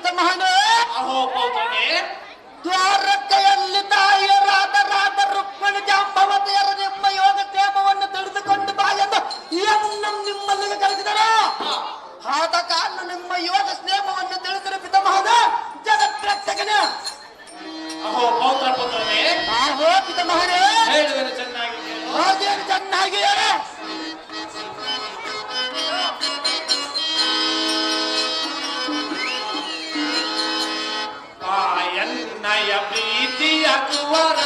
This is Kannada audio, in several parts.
ಪಿತಾಮಹನೇ, ಅಹೋ ಪೌತ್ರನೇ, ದ್ವಾರಕೆಯಲ್ಲಿ ತಾಯಿಯರಾದ ರಾಧ ರುಕ್ಮಿಣಿ ಜಾಂಬವತಿಯರ ನಿಮ್ಮ ಯೋಗ ಕ್ಷೇಮವನ್ನು ತಿಳಿದುಕೊಂಡು ಬಾ ಎಂದು ಎನ್ನು ನಿಮ್ಮಲ್ಲಿಗೆ ಕಳಿಸಿದರ. ಆದ ಕಾರಣ ನಿಮ್ಮ ಯೋಗ ಸ್ನೇಹವನ್ನು ತಿಳಿಸಿದ ಪಿತಾಮಹನ ಜಗತ್ರಕ್ಷಕನ. ಅಹೋ ಪೌತ್ರ ಪುತ್ರನೇ, ಆಹೋ ಪಿತಾಮಹನೇ, ಹೇಳುವೆನು ಚೆನ್ನಾಗಿ ಕೇಳು. ಹಾಗೇನು ಚೆನ್ನಾಗಿ ಹೇಳು. ಎನ್ನಯ ಪ್ರೀತಿಯ ಕುವರ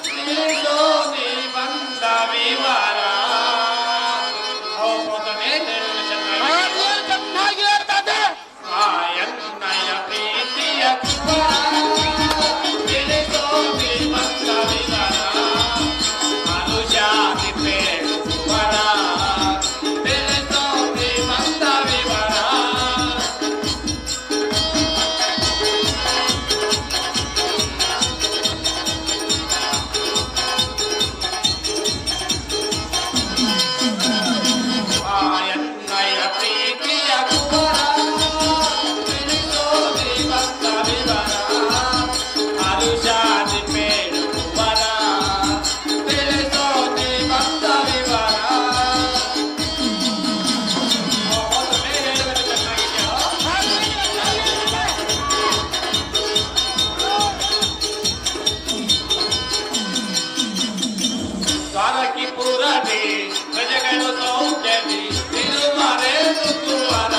ತಿಳಿಸೋ ನೀ ಬಂದ ವಿವರ. ಅಹೋ ಪೌತ್ರನೇ, ಹೇಳುವೆನು ಚೆನ್ನಾಗಿ. ಹಾಗೇನು ಚೆನ್ನಾಗಿ ಹೇಳ್ತದೆ. ಎನ್ನಯ ಪ್ರೀತಿಯ ಕುವರ ತಿಳಿಸೋ ನೀ ಬಂದ ವಿವರ. ಅನುಜಾತಿ ಪೇಳು ಕುವರ ತಿಳಿಸೋ ನೀ ಬಂದ ವಿವರ. ಎನ್ನಯ ಪ್ರೀತಿಯ ಕುವರ ತಿಳಿಸೋ ನೀ ಬಂದ ವಿವರ. ಅನುಜಾತಿ ಪೇಳು ಕುವರ ತಿಳಿಸೋ ನೀ ಬಂದ ವಿವರ. ಪೌತ್ರನೇ, ಹೇಳುವೆನು ಚೆನ್ನಾಗಿ ಕೇಳು. ದ್ವಾರಕಿಪುರದಿ ಪ್ರಜೆಗಳು ಸೌಖ್ಯದಿ ತಿರುಮರೆ ಸುತ್ತುವರ.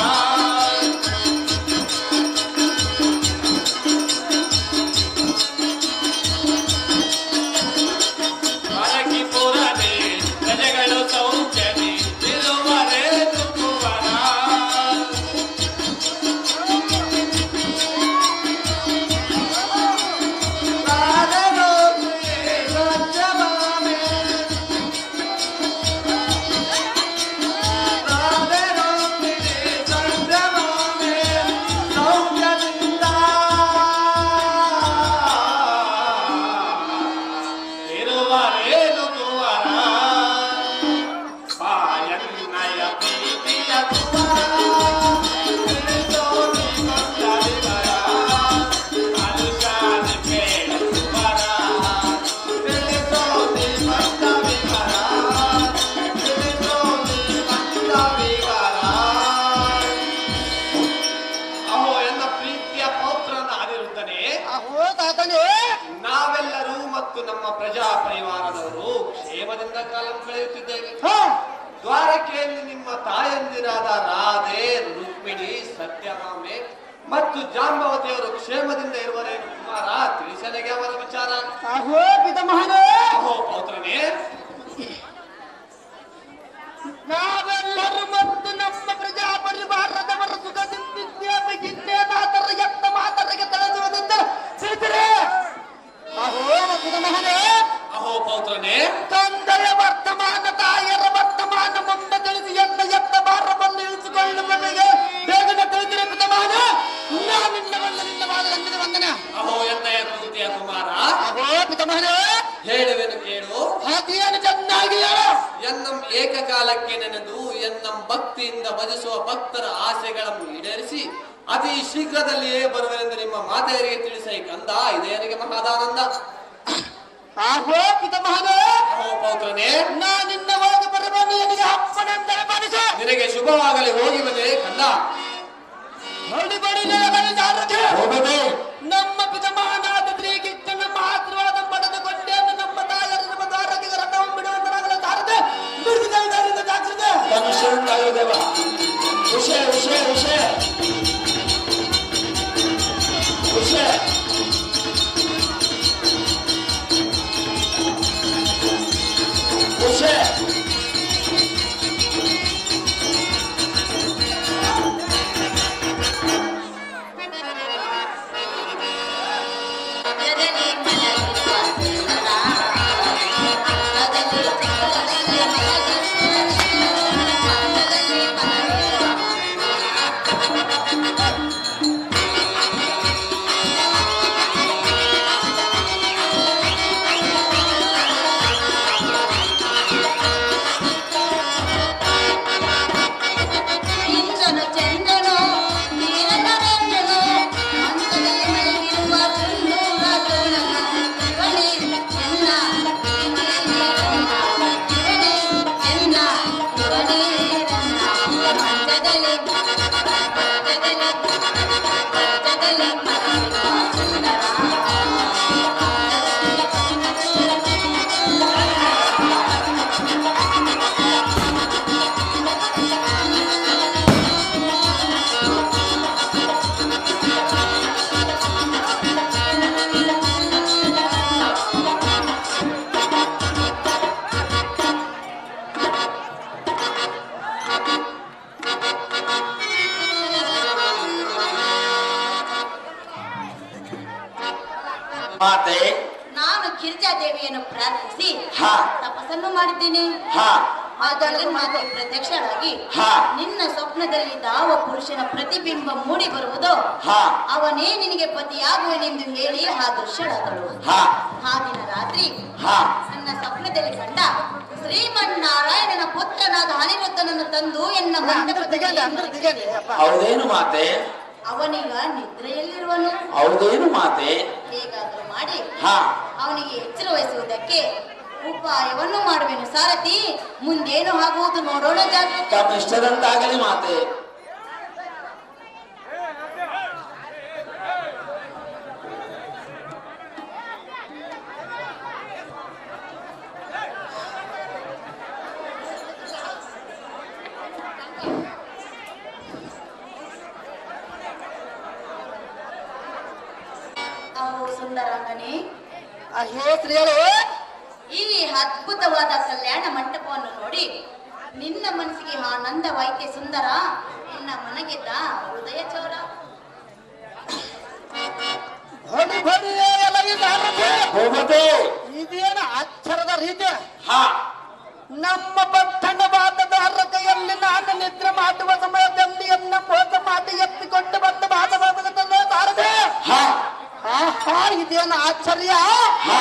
ದ್ವಾರಕಿಪುರದಿ ಪ್ರಜೆಗಳು ಸೌಖ್ಯದಿ ತಿರುಮರೆ ಸುತ್ತುವರ. ತಿರುವರೇನು ಕುವರ ಪಾಯನ್ನಯ ಪ್ರೀತಿಯ ಕುವರ ತಿಳಿಸೋ ನೀ ಬಂದ ವಿವರ. ಅನುಜಾತಿ ಪೇಳು ಕುವರ ತಿಳಿಸೋ ನೀ ಬಂದ ವಿವರ. ತಿಳಿಸೋ ನೀ ಬಂದ ವಿವರ. ಅಹೋ ಎನ್ನ ಪ್ರೀತಿಯ ಪೌತ್ರನ ಅನಿರುದ್ಧನೇ, ಆಹೋ ತಾತನೇ, ನಾವೆಲ್ಲರೂ ಮತ್ತು ನಮ್ಮ ಪ್ರಜಾ ಪರಿವಾರದವರು ಕ್ಷೇಮದಿಂದ ಕಾಲ ಕಳೆಯುತ್ತಿದ್ದೇವೆ. ದ್ವಾರಕೆಯಲ್ಲಿ ನಿಮ್ಮ ತಾಯಂದಿರಾದ ರಾಧೆ, ರುಕ್ಮಿಣಿ, ಸತ್ಯಭಾಮೆ ಮತ್ತು ಜಾಂಬವತಿಯವರು ಕ್ಷೇಮದಿಂದ ಇರುವರೇನು ಕುಮಾರ, ತಿಳಿಸಲಿಗೆ ಅವರ ವಿಚಾರ. ಆಹೋ ಪಿತಾಮಹನೇ, ಅಹೋ ಪೌತ್ರನೇ, ನಾವೆಲ್ಲರೂ ಮತ್ತು ನಮ್ಮ ಪ್ರಜಾ ಪರಿವಾರದವರ ಸುಖದಿಂದಿದ್ದೇವೆ. ಇನ್ನೇನಾದರೂ ಎತ್ತ ಮಾತರಿಗೆ ತಿಳಿಸುವುದೆಂದರೆ ತಿಳಿಸಿರೆ. ಆಹೋ ಪಿತಾಮಹನೇ, ಅಹೋ ಪೌತ್ರನೇ, ತಂದೆಯ ವರ್ತಮಾನ ತಾಯಿಯರ ವರ್ತಮಾನ ಮುಂದೆ ತಿಳಿಸಿ ಎತ್ತ ಭಾರವನ್ನು ಇಳಿಸಿಕೊಳ್ಳುವವರಿಗೆ ಬೇಗನೆ ತಿಳಿಸಿರೆ ಪಿತಾಮಹನ. ನಿನ್ನ ವಂದನೆ. ಅಹೋ ಎನ್ನಯ ಪ್ರೀತಿಯ ಕುಮಾರ, ಆಹೋ ಪಿತಾಮಹನೇ, ಹೇಳುವೆನು ಕೇಳು. ಹಾಗೆಯನ್ನು ಚೆನ್ನಾಗಿ ಹೇಳು. ಎನ್ನಂ ಏಕಕಾಲಕ್ಕೆ ನೆನೆದು ಎನ್ನಂ ಭಕ್ತಿಯಿಂದ ಭಜಿಸುವ ಭಕ್ತರ ಆಸೆಗಳನ್ನು ಈಡೇರಿಸಿ ಅತಿ ಶೀಘ್ರದಲ್ಲಿಯೇ ಬರುವೆನೆಂದು ನಿಮ್ಮ ಮಾತೆಯರಿಗೆ ತಿಳಿಸೈ ಕಂದ. ಇದೇ ನನಗೆ ಮಹಾದಾನಂದ. ಆಹೋ ಪಿತಾಮಹನೇ, ಅಹೋ ಪೌತ್ರನೇ, ನಾ ನಿನ್ನ ಹೋಗಿ ಬರುವನು ಎನಿಗೆ ಅಪ್ಪನೆಂದರೆ ಮನಸ್ಸು. ನಿನಗೆ ಶುಭವಾಗಲಿ, ಹೋಗಿ ಬಂದೆ ಕಂದ. ಬಡಿ ಬಡಿ ನೆಲದಲ್ಲಿ ಸಾರಥಿ. ಹೋಗದೆ ನಮ್ಮ ಪಿತಾಮಹನಾದ ಶ್ರೀಕೃಷ್ಣನ ಆಶೀರ್ವಾದ ಪಡೆದುಕೊಂಡೇನು. ನಮ್ಮ ತಾಯರ ನಮ್ಮ ದ್ವಾರಕೆಗೆ ರಥವನ್ನು ಬಿಡುವಂತರಾಗಲು ಸಾರಥಿ ಬಿಡುವುದರಿಂದ ಜಾಗ್ರತೆ. ದೇವ ವಿಷಯ ವಿಷಯ ವಿಷಯ ವಿಷಯ ವಿಷಯ ಮಾತೆ ನಾನು ಗಿರಿಜಾದೇವಿಯನ್ನು ಪ್ರಾರ್ಥಿಸಿ ಹಾ ತಪಸ್ಸನ್ನು ಮಾಡಿದ್ದೇನೆ. ಹಾ ಮಾತೆ ಪ್ರತ್ಯಕ್ಷರಾಗಿ ಹಾ ನಿನ್ನ ಸ್ವಪ್ನದಲ್ಲಿ ಯಾವ ಪುರುಷನ ಪ್ರತಿಬಿಂಬ ಮೂಡಿ ಬರುವುದೋ ಹಾ ಅವನೇ ನಿನಗೆ ಪತಿಯಾಗುವನೆಂದು ಹೇಳಿ ಆ ದೃಶ್ಯಳಾದಳು. ಹಾ ಆ ದಿನ ರಾತ್ರಿ ಹಾ ನನ್ನ ಸ್ವಪ್ನದಲ್ಲಿ ಕಂಡ ಶ್ರೀಮನ್ನಾರಾಯಣನ ಪುತ್ರನಾದ ಅನಿರುದ್ಧನನ್ನು ತಂದು ಎನ್ನ ಮಂಟಪದಲ್ಲಿ ಹೌದೇನು ಮಾತೆ ಅವನೀಗ ನಿದ್ರೆಯಲ್ಲಿರುವನು. ಹೌದೇನು ಮಾತೆ ಹೇಗಾದ್ರೂ ಮಾಡಿ ಹಾ ಅವನಿಗೆ ಎಚ್ಚರ ವಹಿಸುವುದಕ್ಕೆ ಉಪಾಯವನ್ನು ಮಾಡುವೆನು ಸಾರಥಿ. ಮುಂದೇನು ಆಗುವುದು ನೋಡೋಣ ಜಾಗ್ರತೆ. ತಮ್ಮ ಇಷ್ಟದಂತಾಗಲಿ ಮಾತೆ. ಅವು ಸುಂದರಾಂಗನೇ, ಹೇ ಸ್ತ್ರೀಯಳು, ಈ ಅದ್ಭುತವಾದ ಕಲ್ಯಾಣ ಮಂಟಪವನ್ನು ನೋಡಿ ನಿನ್ನ ಮನಸ್ಸಿಗೆ ಆನಂದವಾಯ್ತೆ ಸುಂದರ. ನಿನ್ನ ಮನಗೆದ್ದ ಹೃದಯ ಚೋರ. ಹೊಡಿ ಹೊಡಿ ಎಲೈ ಸಾರಥಿ. ಹೋಗದೆ ಇದೇನು ಆಶ್ಚರ್ಯದ ರೀತಿ. ಹಾ ನಮ್ಮ ಪಟ್ಟಣವಾದದ ಅರಕೆಯಲ್ಲಿ ನಾನು ನಿದ್ರೆ ಮಾಡುವ ಸಮಯದಲ್ಲಿ ಎನ್ನ ಮೋಸ ಮಾಡಿ ಎತ್ತಿಕೊಂಡು ಬಂದ ಬಾಧವಾಗುತ್ತಲ್ಲೇ ಸಾರಥಿ. ಹಾ ಆಹಾ, ಇದೇನು ಆಶ್ಚರ್ಯ. ಹಾ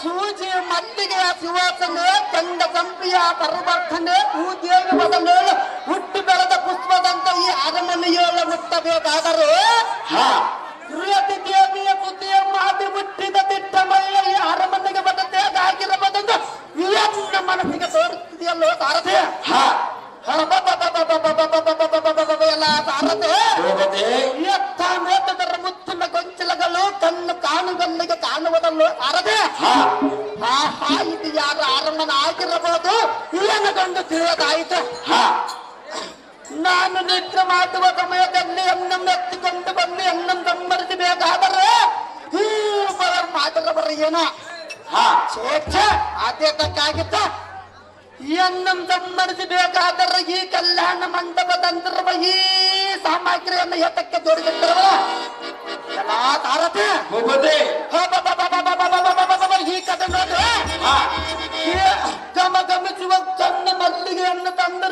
ಸೂಜಿ ಮಲ್ಲಿಗೆಯ ಸುವಾಸನೆ, ಚಂಡ ಸಂಪಿಯ ಪರಿವರ್ತನೆ, ಭೂದೇವಿ ಬದಲೇಳು ಹುಟ್ಟು ಬೆಳೆದ ಪುಷ್ಪದಂತ ಈ ಅರಮನೆಯೊಳ ಮುಟ್ಟಬೇಕಾದರೆ ಹಾ ಪ್ರಿಯತಿ ದೇವಿಯ ಸುದ್ದಿಯ ಮಾತಿ ಮುಟ್ಟಿದ ದಿಟ್ಟ ಮಹಿಳೆ ಈ ಅರಮನೆಗೆ ಬದಲಾಗಿರಬಹುದೆಂದು ಎನ್ನ ಮನಸ್ಸಿಗೆ ತೋರಿಸ್ತಿದೆಯಲ್ಲೋ ಸಾರಥಿ. ಹಾ ಎಲ್ಲ ಸಾರಥಿ ಹೋಗದೆ ಎತ್ತ ಮೇತದರ ಮುತ್ತಿನ ಗೊಂಚಲಗಳು ಕಣ್ಣು ಕಾಣುಗಲ್ಲಿಗೆ ಕಾಣುವುದಲ್ಲೋ ಸಾರಥಿ. ಹಾ ಆಹಾ, ಇದು ಯಾರ ಅರಮನೆ ಆಗಿರಬಹುದು ಏನಗೊಂಡು ತಿಳಿಯೋದಾಯಿತು. ಹಾ ನಾನು ನಿದ್ರೆ ಮಾಡುವ ಸಮಯದಲ್ಲಿ ಎನ್ನನ್ನು ಎತ್ತಿಕೊಂಡು ಬಂದು ಎನ್ನನ್ನು ಸಂಬರಿಸಬೇಕಾದರೆ ಈ ಮಾಡಿರಬರ ಏನೋ ಹಾ ಸ್ವೇಚ್ಛ ಆದ್ಯತಕ್ಕಾಗಿತ್ತ. ಎನ್ನನ್ನು ಸಂಬರಿಸಬೇಕಾದರೆ ಈ ಕಲ್ಯಾಣ ಮಂಟಪದಂತಿರುವ ಈ ಸಾಮಗ್ರಿಯನ್ನು ಏತಕ್ಕೆ ಜೋಡಿಸಿಟ್ಟಿರುವ ಎಲ್ಲ ತಾರತೆ ಹೋಗದೆ ಈ ಕಥೆ ನೋಡ್ರೆ ಹಾ ಗಮ ಗಮಿಸುವ ಚಂದ ಮಲ್ಲಿಗೆಯನ್ನು ತಂದು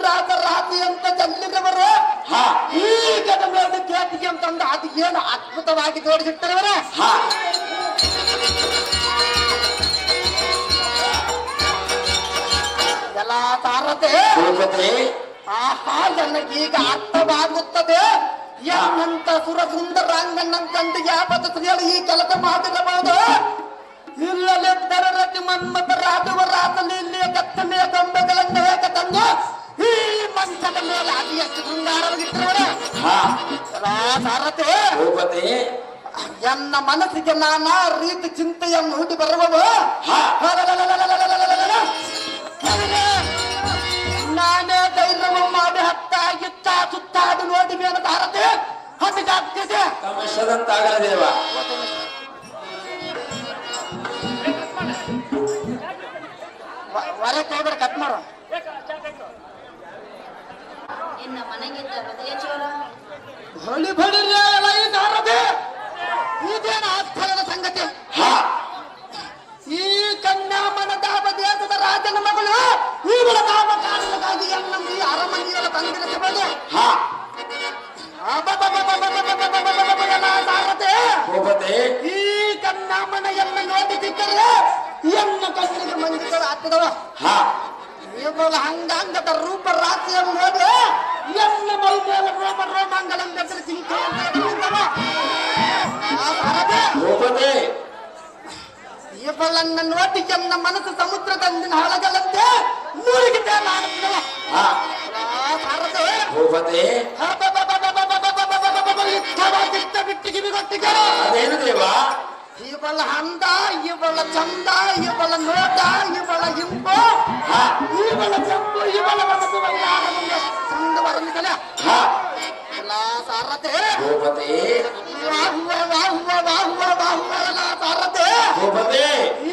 ರಾತ್ರಿ ಅಂತ ಚೆಲ್ಲಿದವರು ಹಾ ಈ ಕಥೆ ಮೇಲೆ ಕೇತಿಗೆ ಅಂತಂದು ಅದು ಏನು ಅದ್ಭುತವಾಗಿ ಜೋಡಿಸಿಟ್ಟಿರುವರ. ಹಾ ಎಲ್ಲ ತಾರತೆ ಹೋಗದೆ ಆಹಾ, ನನಗೀಗ ಅರ್ಥವಾಗುತ್ತದೆ. ಏನಂತ ಸುರ ಸುಂದರಾಂಗಣ್ಣಂತಂದು ಯಾವತ್ತು ಸ್ತ್ರೀಯರು ಈ ಕೆಲಸ ಮಾಡಿರಬಹುದು. ಇಲ್ಲಲೆಂದರೆ ರತಿ ಮನ್ಮತ ರಾಜುವ ರಾತಲಿ ಇಲ್ಲಿಯ ಕತ್ತನೆಯ ಗೊಂಬೆಗಳನ್ನು ಏಕ ತಂದು ಈ ಮಂಚದ ಮೇಲೆ ಅತಿ ಹೆಚ್ಚು ಶೃಂಗಾರವಾಗಿಟ್ಟಿರುವರೆ. ಹಾ ಸಾರಥಿ ಹೋಗದೆ ಎನ್ನ ಮನಸ್ಸಿಗೆ ನಾನಾ ರೀತಿ ಚಿಂತೆಯನ್ನು ಹುಟ್ಟಿ ಬರುವವು. ಹಾ ನಾನೇ ಧೈರ್ಯವ ಮಾಡಿ ಹತ್ತಾಗಿತ್ತ ಸುತ್ತಾಡಿ ನೋಡಿವೇನು ಸಾರಥಿ. ಹತ್ತಿಗೆ ತಮ್ಮ ಇಷ್ಟದಂತಾಗಲಿ ದೇವ. ಹೊರ ಕೈಬರ್ ಕಟ್ ಮಾಡು. ಎನ್ನ ಮನೆಗಿದ್ದ ಹೃದಯ ಚೋರ. ಹೊಳಿ ಬಳಿ ಸಾರಥಿ, ಇದೇನು ಆಶ್ಚರ್ಯದ ಸಂಗತಿ. ಹಾ ಈ ಕನ್ಯಾಮನದಾವ ದೇಶದ ರಾಜನ ಮಗಳು ಇವಳ ಕಾಮ ಕಾರಣಕ್ಕಾಗಿ ಎನ್ನ ಈ ಅರಮನೆಯನ್ನು ತಂದಿರಿಸಬಹುದು. ಹಾ ಸಾರಥಿ ಹೋಗದೆ ಈ ಕನ್ಯಾಮನೆಯನ್ನು ನೋಡಿಸಿದ್ದರೆ ಎನ್ನ ಕಣ್ಣಿಗೆ ಮಂಜಿಗಳು ಆಗ್ತದವ. ಹಾ ಇವಳ ಹಂಗಾಂಗದ ರೂಪ ರಾಶಿಯನ್ನು ನೋಡಿ ಎನ್ನ ಮೈ ಮೇಲೆ ರೋಮಾಂಗಲಂ ಬೆದರಿಸಿ ಹೋಗದೆ ಇವಳನ್ನ ನೋಡಿ ಎನ್ನ ಮನಸ್ಸು ಸಮುದ್ರದಂದಿನ ಹಳಗಲಂತೆ ಮುಳುಗಿದೆ ನಾಡುತ್ತವ. ಹಾ ಸಾರಥಿ ಹೋಗದೆ ಇಷ್ಟವಾಗಿದ್ದ ಬಿಟ್ಟಿಗೆ ಗೊತ್ತಿಗೆ ಅದೇನು ದೇವ. ಇವಳ ಅಂದ, ಇವಳ ಚಂದ, ಇವಳ ನೋಟ, ಇವಳ ಇಂಪು, ಹಾ ಇವಳ ಚಂಪು, ಇವಳ ಮನಸ್ಸು ಚಂದ ಬರಲಿದ್ದಲ್ಲ. ಹಾ ಎಲ್ಲ ಸಾರಥಿ ಹೋಗದೆ ವಾಹುವ ವಾಹುವ ವಾಹುವ ವಾಹುವ ಎಲ್ಲ ಸಾರಥಿ. ಹೋಗದೆ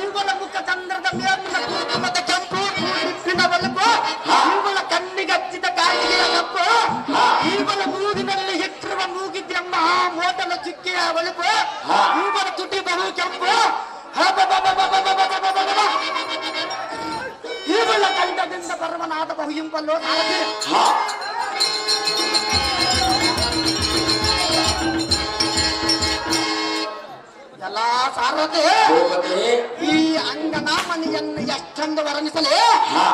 ಇವಳ ಮುಖ ಚಂದ್ರದ ಮೇಲಿನ ಕುಂಕುಮದ ಕೆಂಪು, ಹಿಪ್ಪಿನ ಬಲುಪು, ಇವಳ ಕಣ್ಣಿಗೆ ಹಚ್ಚಿದ ಕಾಲಿಗೆಯ ಕಪ್ಪು, ಇವಳ ಮೂಗಿನಲ್ಲಿ ಇಟ್ಟಿರುವ ಮೂಗಿದ್ಯಮ್ಮ ಮೋಟಲ ಚುಕ್ಕಿಯ ಒಳಪು ಹಾ. ಇವಳ ತುಟಿ ಬಹು ಕೆಂಪು ಇವಳ ಕಂಠದಿಂದ ಪರಮನಾದ ಬಹು ಇಂಪಲ್ಲೋ ಸಾರಥಿ. ಹಾ ಎಲ್ಲ ಸಾರಥಿ ಭೂಪತಿ ಈ ಅಂಗನಾಮನಿಯನ್ನು ಎಷ್ಟೊಂದು ವರ್ಣಿಸಲಿ. ಹಾ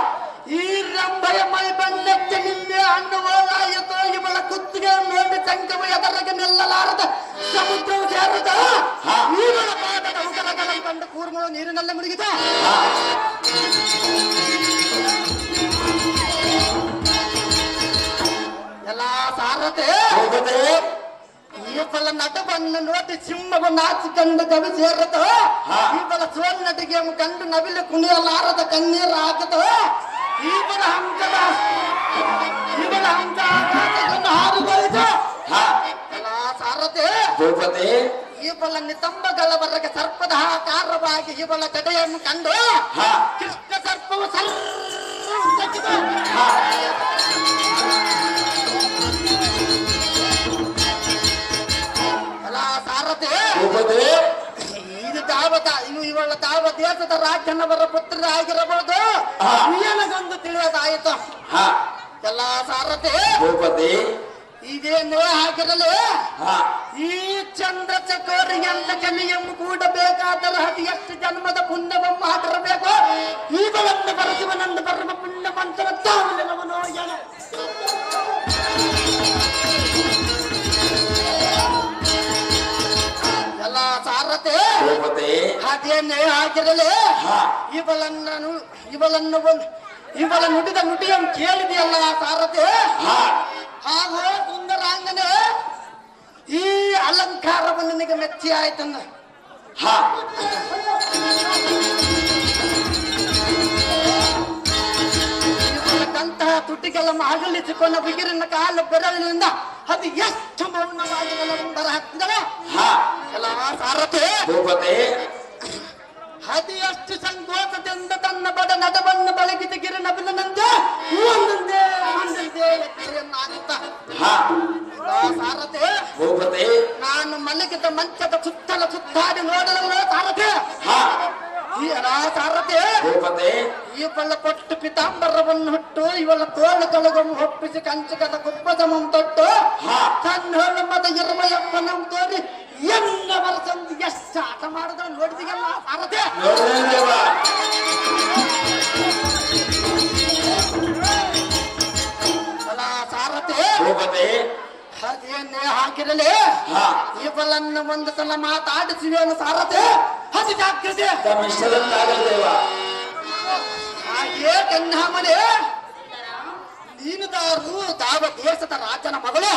ಈ ರಂಭೆಯ ಮೈ ಬಣ್ಣಕ್ಕೆ ನಿನ್ನೆ ಅನ್ನವಾಯಿತು. ಇವಳ ಕುತ್ತಿಗೆ ಮೇಲೆ ಚಂಕವ ಎದರಗೆ ನಿಲ್ಲಲಾರದ ಸಮುದ್ರವು ಸೇರದ. ಹಾ. ಇವಳ ಪಾದದ ಉಗಲಗಳನ್ನು ಕಂಡು ಕೂರ್ಮಳು ನೀರಿನಲ್ಲೇ ಮುಳುಗಿದ. ಹಾ ಎಲ್ಲ ಸಾರಥಿ ಭೂಪತಿ ಇವಳ ನಟವನ್ನು ನೋಡಿ ಸಿಂಹವು ನಾಚಿಕೊಂಡು ಕವಿ ಸೇರತ. ಹಾ. ಇವಳ ಸೋನ್ನಟಿಗೆ ಕಂಡು ನವಿಲು ಕುಣಿಯಲಾರದ ಕಣ್ಣೀರು ಹಾಕತ. ಇವಳ ಹಂಸದ ಆಕಾಶವನ್ನು ಹಾರಿದೋಯ್ತು. ಹಾ ಎಲ್ಲ ಸಾರಥಿ ಭೂಪತಿ ಇವಳ ನಿತಂಬಗಳವರೆಗೆ ಸರ್ಪದ ಆಕಾರವಾಗಿ ಇವಳ ಕಡೆಯನ್ನು ಕಂಡು ಹಾ ಕೃಷ್ಣ ಸರ್ಪವು ಸರ್ಕಿತು. ಹಾ ಎಲ್ಲ ಸಾರಥಿ ಭೂಪತಿ ಇವಳ ತಾವ ದೇಶದ ರಾಜನವರ ಪುತ್ರರಾಗಿರಬಹುದು. ಹಾ. ನನಗೊಂದು ತಿಳಿಯೋದಾಯಿತು. ಹಾ ಎಲ್ಲ ಸಾರಥಿ ಭೂಪತಿ ಇದೇನೇ ಆಗಿರಲಿ ಹಾ ಈ ಚಂದ್ರಚಕೋರಿಯನ್ನ ಕಲಿಯಮ್ಮ ಕೂಡಬೇಕಾದರೆ ಅದು ಎಷ್ಟು ಜನ್ಮದ ಪುಣ್ಯವನ್ನು ಮಾಡಿರಬೇಕು. ಈಗಳನ್ನು ಬರೆಸುವನಂದು ಪರಮ ಪುಣ್ಯ ಮಂತ್ರ ತಾವನೆಲ್ಲವನೋ ಏನ. ಎಲ್ಲ ಸಾರಥಿ ಭೂಪತಿ ಅದೇನೇ ಆಗಿರಲಿ ಹಾ ಇವಳ ನುಡಿದ ನುಡಿಯನ್ನು ಕೇಳಿದೆಯಲ್ಲ ಸಾರಥಿ. ಹಾ ಹಾಗೂ ಸುಂದರಾಂಗನೆ ಈ ಅಲಂಕಾರವು ನಿನಗೆ ಮೆಚ್ಚಿ ಆಯ್ತಂದ. ಹಾ ಇವಳಂತಹ ತುಟಿಗಳ ಅಗಲಿಸಿಕೊಂಡ ಬಿಗಿರಿನ ಕಾಲು ಬೆರಳಿನಿಂದ ಅದು ಎಷ್ಟು ಮೌನವಾಗಿ ಬರ ಹತ್ತಿದವ. ಹಾ ಎಲ್ಲ ಸಾರಥಿ ಭೂಪತಿ ಅತಿ ಎಷ್ಟು ಸಂಕೋಚದಿಂದ ತನ್ನ ಬಡ ನಟವನ್ನು ಬಳಗಿದ ಗಿರಿನಬಿಲನಂತೆ ಒಂದೊಂದೇ ಎಚ್ಚರಿಯನ್ನಾಗುತ್ತ. ಹಾ ಸಾರಥಿ ಭೂಪತಿ ನಾನು ಮಲಗಿದ ಮಂಚದ ಸುತ್ತಾಡಿ ನೋಡಲು ಸಾರಥಿ. ಹಾ ಸಾರಥಿ ಭೂಪತಿ ಇವಳ ಪಟ್ಟು ಪಿತಾಂಬರವನ್ನು ಹುಟ್ಟು ಇವಳ ತೋಳುಗಳನ್ನು ಒಪ್ಪಿಸಿ ಕಂಚಕದ ಕುಪ್ಪಸಮಂ ತೊಟ್ಟು ಹಾ. ತನ್ನ ಮದ ಇರಮಯಪ್ಪನಂ ತೋರಿ ಎಲ್ಲ ವರ್ಷಂದು ಎಷ್ಟು ಆಟ ಮಾಡಿದ ನೋಡಿದಿಗಲ್ಲ ಸಾರಥಿ. ನೋಡಿದೇವ ಅಲ್ಲ ಸಾರಥಿ ಭೂಪತಿ ಅದೇನೇ ಹಾಕಿರಲಿ ಹಾ ಇವಳನ್ನು ಒಂದು ಸಲ ಮಾತಾಡಿಸಿವೇನು ಸಾರಥಿ. ಅದು ಜಾಗೃತಿ ತಮ್ಮ ಇಷ್ಟದಂತಾಗಲ್ದೇವ ಹಾಗೇ ಕನ್ಯಾಮಣಿ ನೀನು ತಾವ ದೇಶದ ರಾಜನ ಮಗಳು.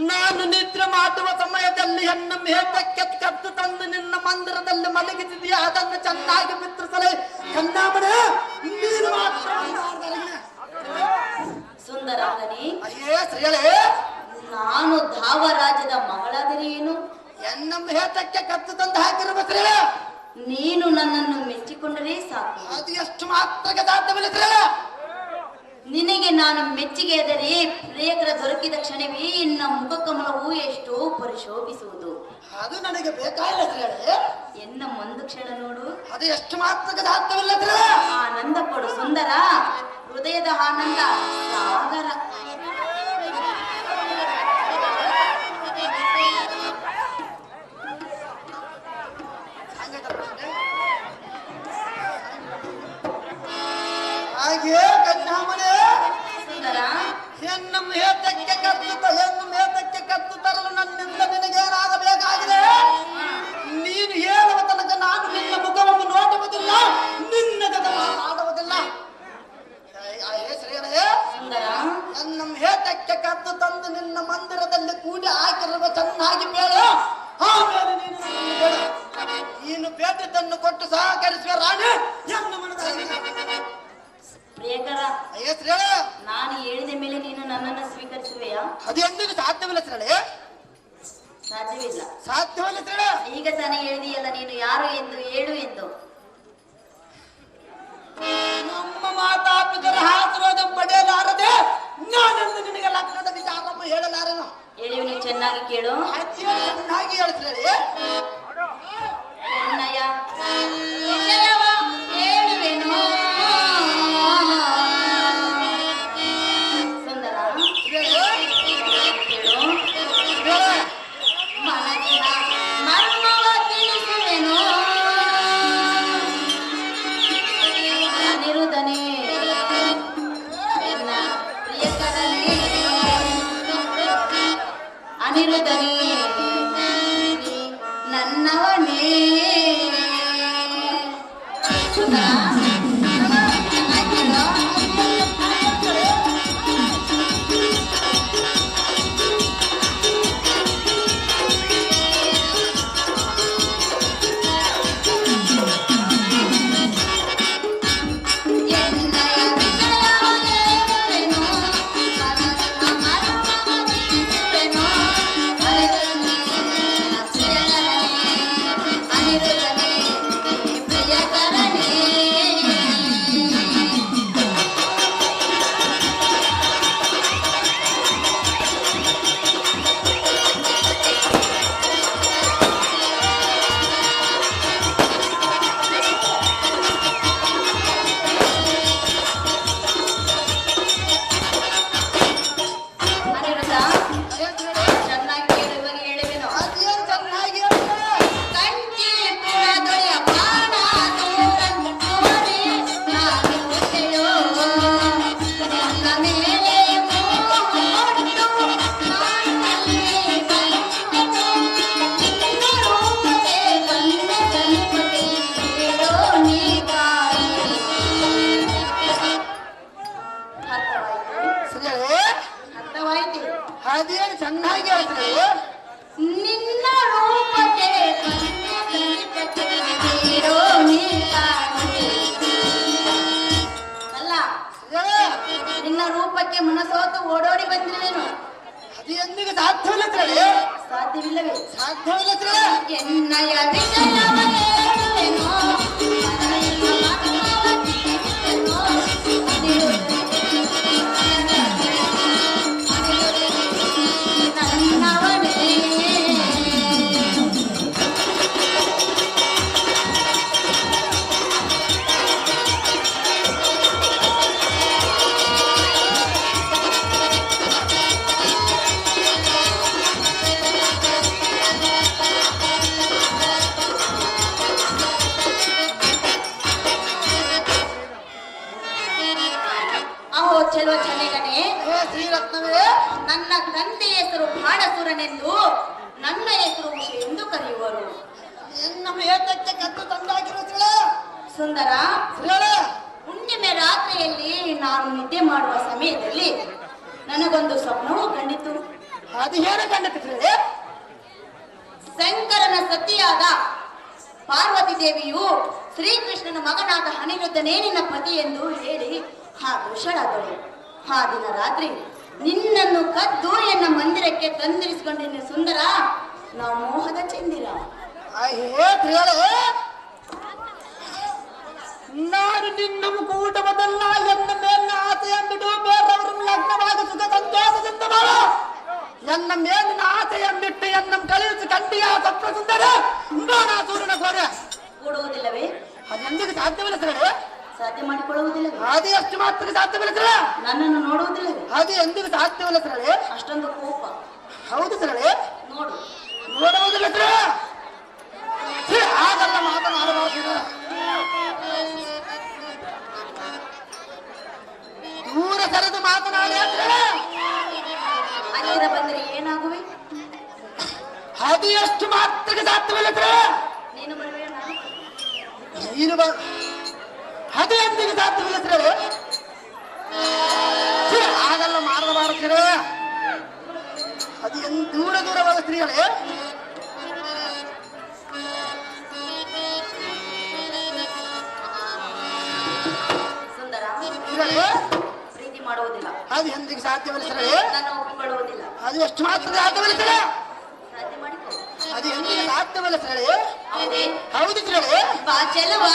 ನಾನು ನಿದ್ರೆ ಮಾಡುವ ಸಮಯದಲ್ಲಿ ಹೆಣ್ಣು ಮೇಪಕ್ಕೆ ಕತ್ತು ತಂದು ನಿನ್ನ ಮಂದಿರದಲ್ಲಿ ಮಲಗಿಸಿದೆಯಾ ಅದನ್ನು ಚೆನ್ನಾಗಿ ಮಿತ್ರಿಸಲೇ ಕನ್ಯಾಮಣಿ ನೀನು ಮಾತ್ರ ಸುಂದರಾಂಗನಿ, ಅಯ್ಯೇ ಶ್ರೀಯಳೇ ನಾನು ಧಾವರಾಜದ ಮಗಳಾದರೆ ಏನು? ಹೆಣ್ಣು ಮೇತಕ್ಕೆ ಕತ್ತು ತಂದು ಹಾಕಿರುವ ಶ್ರೀಯ ನೀನು ನನ್ನನ್ನು ಮೆಚ್ಚಿಕೊಂಡರೆ ಸಾಕು. ಅದು ಎಷ್ಟು ಮಾತ್ರಕ್ಕೆ ಸಾಧ್ಯವಿಲ್ಲ ಶ್ರೀಯ. ನಿನಗೆ ನಾನು ಮೆಚ್ಚುಗೆಯಾದರೆ ಪ್ರಿಯಕರ ದೊರಕಿದ ಕ್ಷಣವೇ ಇನ್ನ ಮುಖಕಮಲವು ಎಷ್ಟು ಪರಿಶೋಭಿಸುವುದು. ಅದು ನನಗೆ ಬೇಕಾಗಿಲ್ಲ ಶ್ರೀಯಳೇ. ಎನ್ನ ಒಂದು ಕ್ಷಣ ನೋಡು, ಅದು ಎಷ್ಟು ಮಾತ್ರಕ್ಕೆ ಸಾಧ್ಯವಿಲ್ಲ ಶ್ರೀಯ. ಆನಂದ ಪಡು ಸುಂದರ, ಹೃದಯದ ಆನಂದ ಸಾಗರ. ಹಾಗೆ ಕನ್ಯಾಮಣಿ ಸುಂದರ, ಹೆಣ್ಣು ಮೇತಕ್ಕೆ ಕತ್ತು ತರಲು ನನ್ನಿಂದ ನಿನಗೇನಾಗಬೇಕಾಗಿದೆ. ನೀನು ಹೇಳುವ ತನಕ ನಾನು ನಿನ್ನ ಮುಖವನ್ನು ನೋಡುವುದಿಲ್ಲ, ನಿನ್ನ ಜೊತೆ ಮಾತಾಡುವುದಿಲ್ಲ. ಸುಂದರ, ನನ್ನ ಹೇತಕ್ಕೆ ಕತ್ತು ತಂದು ನಿನ್ನ ಮಂದಿರದಲ್ಲಿ ಕೂಡಿ ಹಾಕಿರುವ ಚೆನ್ನಾಗಿ ಬೇಡ. ಆಮೇಲೆ ನೀನು ನನ್ನನ್ನು ಬೇಡ. ನೀನು ಬೇಡಿದ್ದನ್ನು ಕೊಟ್ಟು ಸಹಕರಿಸುವ ರಾಣಿ ಹೆಣ್ಣು ಮನದಲ್ಲಿ ಪ್ರಿಯಕರ, ನಾನು ಹೇಳಿದ ಮೇಲೆ ನೀನು ನನ್ನನ್ನು ಸ್ವೀಕರಿಸುವೆಯಾ? ಅದು ಎಂದಿಗೂ ಸಾಧ್ಯವಿಲ್ಲ ಶ್ರೇಳೆ. ಸಾಧ್ಯವಿಲ್ಲ. ಸಾಧ್ಯವಿಲ್ಲ ಶ್ರೇಳೆ. ಈಗ ತಾನೇ ಹೇಳಿದೆಯಲ್ಲ ನೀನು ಯಾರು ಎಂದು ಹೇಳು ಎಂದು. ನಮ್ಮ ಮಾತಾಪಿತರ ಹಾಕಿರೋದ ಪಡೆಯಲಾರದೆ ನಾನೆಂದು ನಿನಗೆ ಲಗ್ನದ ವಿಚಾರವನ್ನು ಹೇಳಲಾರನು. ಹೇಳಿ ನೀವು ಚೆನ್ನಾಗಿ ಕೇಳು. ಚೆನ್ನಾಗಿ ಹೇಳು ಎನ್ನಯ ವಿಷಯವ ಹೇಳುವೆನು ಸುಂದರ ಕೇಳು ಮನಸ್ಸಿನ ಮರ್ಮವ ತಿಳಿಸುವೆನು ಅನಿರುದ್ಧನೇ ಎನ್ನ ಪ್ರಿಯಕರನೇ ಅನಿರುದ್ಧನೇ ನನ್ನವನೇ ಸುಂದರ ಚೆನ್ನಾಗಿರೋ ಅದೇನು ಚೆನ್ನಾಗಿ ಹೇಳ್ತಾರೆ ನಿನ್ನ ರೂಪಕ್ಕೆ ಅಲ್ಲ ನಿನ್ನ ರೂಪಕ್ಕೆ ಮನಸೋತು ಓಡೋಡಿ ಬಂದಿರುವೆನು ಅದು ಎಂದಿಗೆ ಸಾಧ್ಯವಿಲ್ಲ ಸಾಧ್ಯವಿಲ್ಲವೇ ಸಾಧ್ಯವಿಲ್ಲ ಎನ್ನಯ ವಿಷಯವ ಹೇಳುವೆನು ನನ್ನವನೇ ಅಹೋ ಚೆಲುವ ಚೆನ್ನಗನೇ ಶ್ರೀರತ್ನವೇ ನನ್ನ ತಂದೆ ಹೆಸರು ಬಾಣಸುರನೆಂದು ನನ್ನ ಹೆಸರು ಉಷ ಎಂದು ಕರೆಯುವರು ನಮ್ಮ ಏತಕ್ಕೆ ಕದ್ದು ತಂದಾಗಿರುತ್ತಿಲ್ಲ ಸುಂದರ ಹುಣ್ಣಿಮೆ ರಾತ್ರಿಯಲ್ಲಿ ನಾನು ನಿದ್ದೆ ಮಾಡುವ ಸಮಯದಲ್ಲಿ ನನಗೊಂದು ಸ್ವಪ್ನವೂ ಕಂಡಿತು ಅದು ಏನು ಕಂಡಿತ್ತು ಶಂಕರನ ಸತಿಯಾದ ಪಾರ್ವತಿ ದೇವಿಯು ಶ್ರೀಕೃಷ್ಣನ ಮಗನಾದ ಅನಿರುದ್ಧನೇ ನಿನ್ನ ಪತಿ ಎಂದು ಹೇಳಿ ಋಷಳಾದಳು ಆ ದಿನ ರಾತ್ರಿ ನಿನ್ನನ್ನು ಕದ್ದು ಎನ್ನ ಮಂದಿರಕ್ಕೆ ತಂದಿರಿಸಿಕೊಂಡಿನ ಸುಂದರ ನಾವು ಮೋಹದ ಚಂದಿರ ನಾನು ನಿನ್ನ ಕೂಟವದಲ್ಲ ಎನ್ನ ಮೇಲಿನ ಆಸೆ ಎಂಬಿಟ್ಟು ಬೇರೆಯವರು ಲಗ್ನವಾಗ ಸುಖ ಸಂತೋಷದಿಂದ ಬಾಳ ಎನ್ನ ಮೇಲಿನ ಆಸೆ ಎಂಬಿಟ್ಟು ಎನ್ನ ಕಳಿಸಿ ಕಂಡಿಯ ಸಪ್ರ ಸುಂದರ ಸೂರ್ಯನ ಕೋರೆ ಕೊಡುವುದಿಲ್ಲವೇ ಅದೆಂದಿಗೆ ಸಾಧ್ಯವಿಲ್ಲ ಸರ್ ಸಾಧ್ಯ ಮಾಡಿಕೊಳ್ಳುವುದಿಲ್ಲ ಅದು ಎಷ್ಟು ಮಾತ್ರ ಸಾಧ್ಯವಿಲ್ಲ ಸರ್ ನನ್ನನ್ನು ನೋಡುವುದಿಲ್ಲ ಅದು ಎಂದಿಗೆ ಸಾಧ್ಯವಿಲ್ಲ ಸರ್ ಅಷ್ಟೊಂದು ಕೋಪ ಹೌದು ಸರ್ ನೋಡು ನೋಡುವುದಿಲ್ಲ ಸರ್ ಹಾಗೆಲ್ಲ ಮಾತನಾಡಬಹುದು ದೂರ ಸರಿದು ಮಾತನಾಡಿ ಅಂದ್ರೆ ಹತ್ತಿರ ಬಂದರೆ ಏನಾಗುವೆ ಅದು ಎಷ್ಟು ಮಾತ್ರಕ್ಕೆ ಸಾಧ್ಯವಿಲ್ಲ ನೀನು ಬರುವೆ ನೀನು ಅದು ಎಂದಿಗೆ ಸಾಧ್ಯವಿಲ್ಲ ಹಾಗೆಲ್ಲ ಮಾಡಬಾರದು ಅದು ದೂರ ದೂರವಾದ ಸ್ತ್ರೀಗಳೇ ಸುಂದರ ಪ್ರೀತಿ ಮಾಡುವುದಿಲ್ಲ ಅದು ಎಂದಿಗೆ ಸಾಧ್ಯವಿಲ್ಲ ನಾನು ಒಪ್ಪಿಕೊಳ್ಳುವುದಿಲ್ಲ ಅದು ಎಷ್ಟು ಮಾತ್ರ ಸಾಧ್ಯವಿಲ್ಲ ಸಾಧ್ಯ ಮಾಡಿಕೊ ಅದು ಎಂದಿಗೆ ಸಾಧ್ಯವಿಲ್ಲ ಹೌದೇ ಹೌದು ಬಾ ಚೆಲುವಾ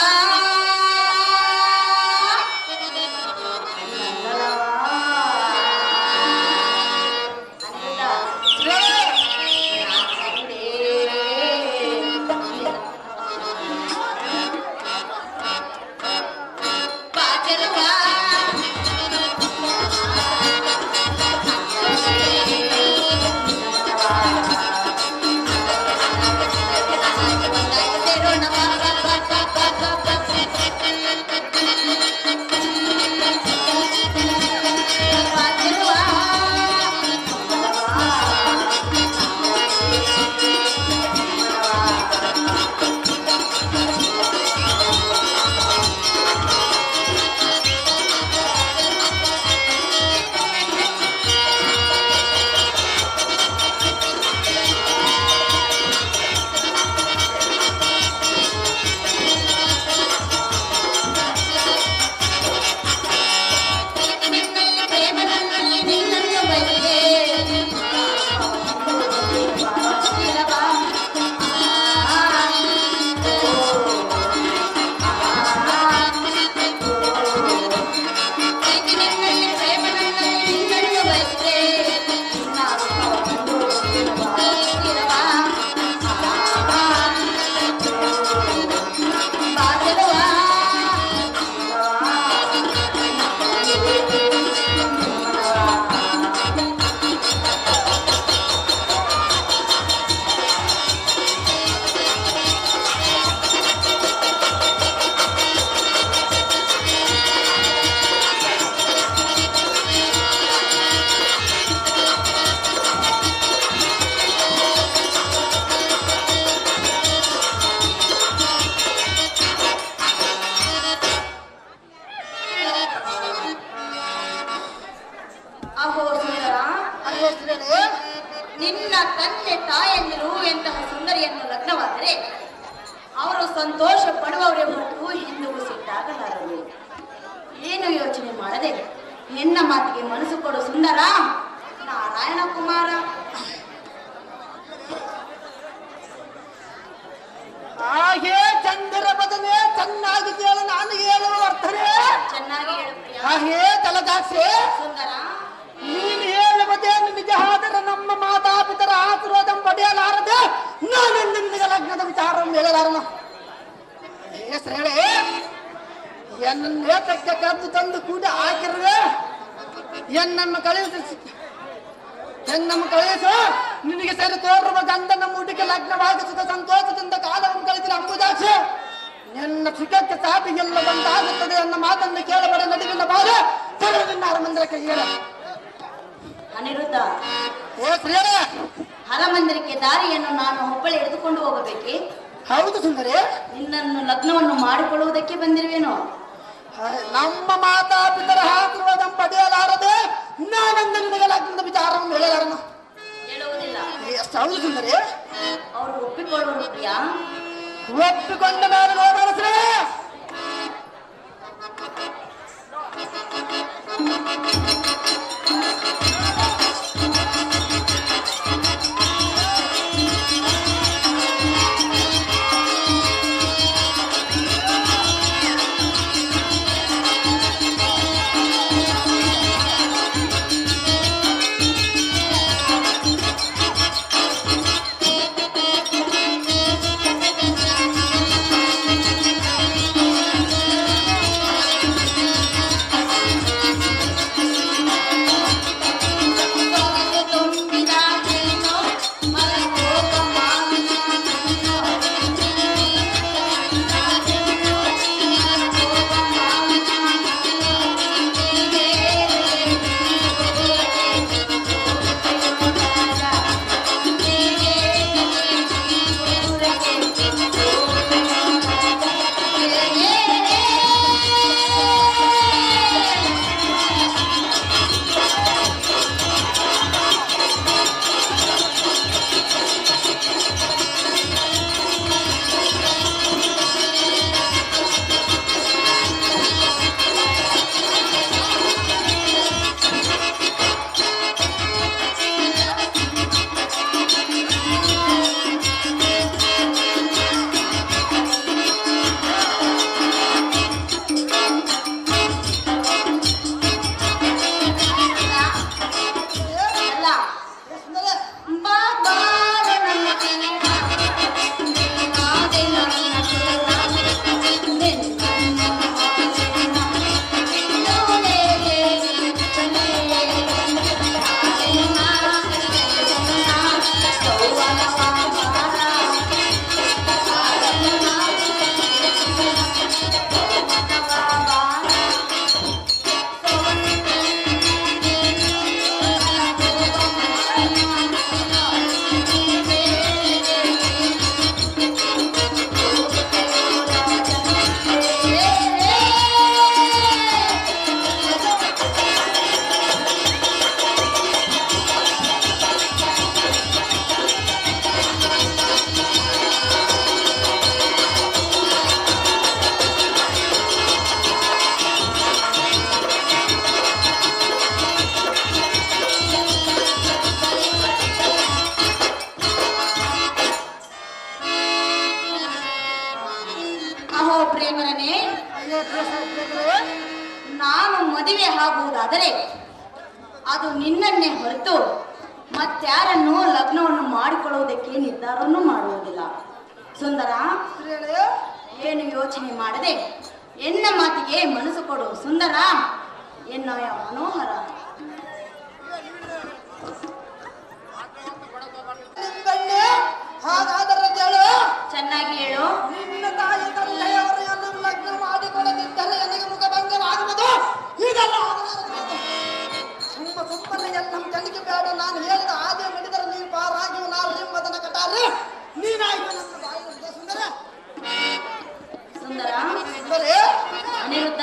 ಅಹೋ ಸುಂದರ, ಅಯ್ಯೋ ಸ್ತ್ರೀಯರೇ, ನಿನ್ನ ತಂದೆ ತಾಯಂದಿರು ಎಂತಹ ಸುಂದರಿಯನ್ನು ಲಗ್ನವಾದರೆ ಅವರು ಸಂತೋಷ ಪಡುವವರೇ ಹೊರತು ಹಿಂದೂ ಸಿಟ್ಟಾಗಲಾರರು. ಏನು ಯೋಚನೆ ಮಾಡದೆ ನಿನ್ನ ಮಾತಿಗೆ ಮನಸ್ಸು ಕೊಡು ಸುಂದರ. ನಾರಾಯಣ ಕುಮಾರ. ಹಾಗೆ ಚಂದ್ರ ಬದನೆ ಚೆನ್ನಾಗಿ ಕೇಳು, ನಾನು ಹೇಳುವ ಅರ್ಥನೇ ಚೆನ್ನಾಗಿ ಹೇಳು ಪ್ರಿಯ. ಹಾಗೆ ತಲದಾಸೆ, ಸುಂದರ, ನೀನು ಹೇಳುವುದೇನು ನಿಜ ಆದರೆ ನಮ್ಮ ಮಾತಾಪಿತರ ಆಶೀರ್ವಾದ ಪಡೆಯಲಾರದೆ ನಾನೆಂದು ನಿನಗೆ ಲಗ್ನದ ವಿಚಾರವನ್ನು ಹೇಳಲಾರನು. ಹೇಳಿ ಎನ್ನ ನೇತಕ್ಕೆ ಕದ್ದು ತಂದು ಕೂಡ ಹಾಕಿರುವೆ. ಎನ್ನನ್ನು ಕಳಿಸು ನಿನಗೆ ಸರಿ ತೋರುವ ಗಂಧನ ಮೂಟಿಗೆ ಲಗ್ನವಾಗಿ ಸುಖ ಸಂತೋಷದಿಂದ ಕಾಲವನ್ನು ಕಳಿಸಿದ ಅಂಬುದಾಕ್ಷೆ ನಿನ್ನ ಸುಖಕ್ಕೆ ಸಾಟಿ ಎಲ್ಲ ಬಂದಾಗುತ್ತದೆ ಎನ್ನ ಮಾತನ್ನು ಕೇಳಬೇಡ. ನಡುವಿನ ಬಾಲೆ ತಗಲಿನ ಅರಮಂದಿರಕ್ಕೆ ಹೇಳ. ಅನಿರುದ್ಧ, ಶ್ರೀಯರೇ, ಹರಮಂದಿರಕ್ಕೆ ದಾರಿಯನ್ನು ನಾನು ಒಬ್ಬಳೆ ಎಳೆದುಕೊಂಡು ಹೋಗಬೇಕೆ? ಹೌದು ಸುಂದರಿ, ನಿನ್ನನ್ನು ಲಗ್ನವನ್ನು ಮಾಡಿಕೊಳ್ಳುವುದಕ್ಕೆ ಬಂದಿರುವೇನೋ? ನಮ್ಮ ಮಾತಾಪಿತರ ಆಶೀರ್ವಾದ ಪಡೆಯಲಾರದೆ ನಾನಂದು ನಿನಗೆ ಲಗ್ನದ ವಿಚಾರವನ್ನು ಹೇಳಲಾರನು. ಹೇಳುವುದಿಲ್ಲ. ಎಷ್ಟು ಹೌದು ಸುಂದರಿ, ಅವರು ಒಪ್ಪಿಕೊಳ್ಳುವರು ಪ್ರಿಯ. ಒಪ್ಪಿಕೊಂಡ ಮೇಲೆ ನೋಡೋಣ ಶ್ರೀ. ನಾನು ಮದುವೆ ಆಗುವುದಾದರೆ ಅದು ನಿನ್ನನ್ನೇ ಹೊರತು ಮತ್ತಾರನ್ನು ಲಗ್ನವನ್ನು ಮಾಡಿಕೊಳ್ಳುವುದಕ್ಕೆ ನಿರ್ಧಾರವನ್ನು ಮಾಡುವುದಿಲ್ಲ. ಸುಂದರ, ಏನು ಯೋಚನೆ ಮಾಡದೆ ಎನ್ನ ಮಾತಿಗೆ ಮನಸ್ಸು ಕೊಡು. ಸುಂದರ, ಎನ್ನಯ ಮನೋಹರ. ಹಾಗಾದರೆ ಕೇಳು, ಚೆನ್ನಾಗಿ ಹೇಳು. ನಿನ್ನ ತಾಯಿ ತಂದೆಯವರು ಲಗ್ನ ಮಾಡಿಕೊಳ್ಳದಿದ್ದರೆ ನನಗೆ ಮುಖಭಂಗವಾಗುವುದು. ಇದೆಲ್ಲ ಸುಮ್ಮನೆ ಎಲ್ಲ ಕಲಿಕೆ ಬೇಡ. ನಾನು ಹೇಳಿದ ಹಾಗೆ ನಡೆದರೆ ನೀವು ಪಾರಾಗಿ ನಾವು ನಿಮ್ಮದನ್ನ ಕಟ್ಟಾರೆ ನೀನಾಗಿ ನನ್ನ ಬಾಯಿ ಸುಂದರ. ಸುಂದರ, ಅನಿರುದ್ಧ,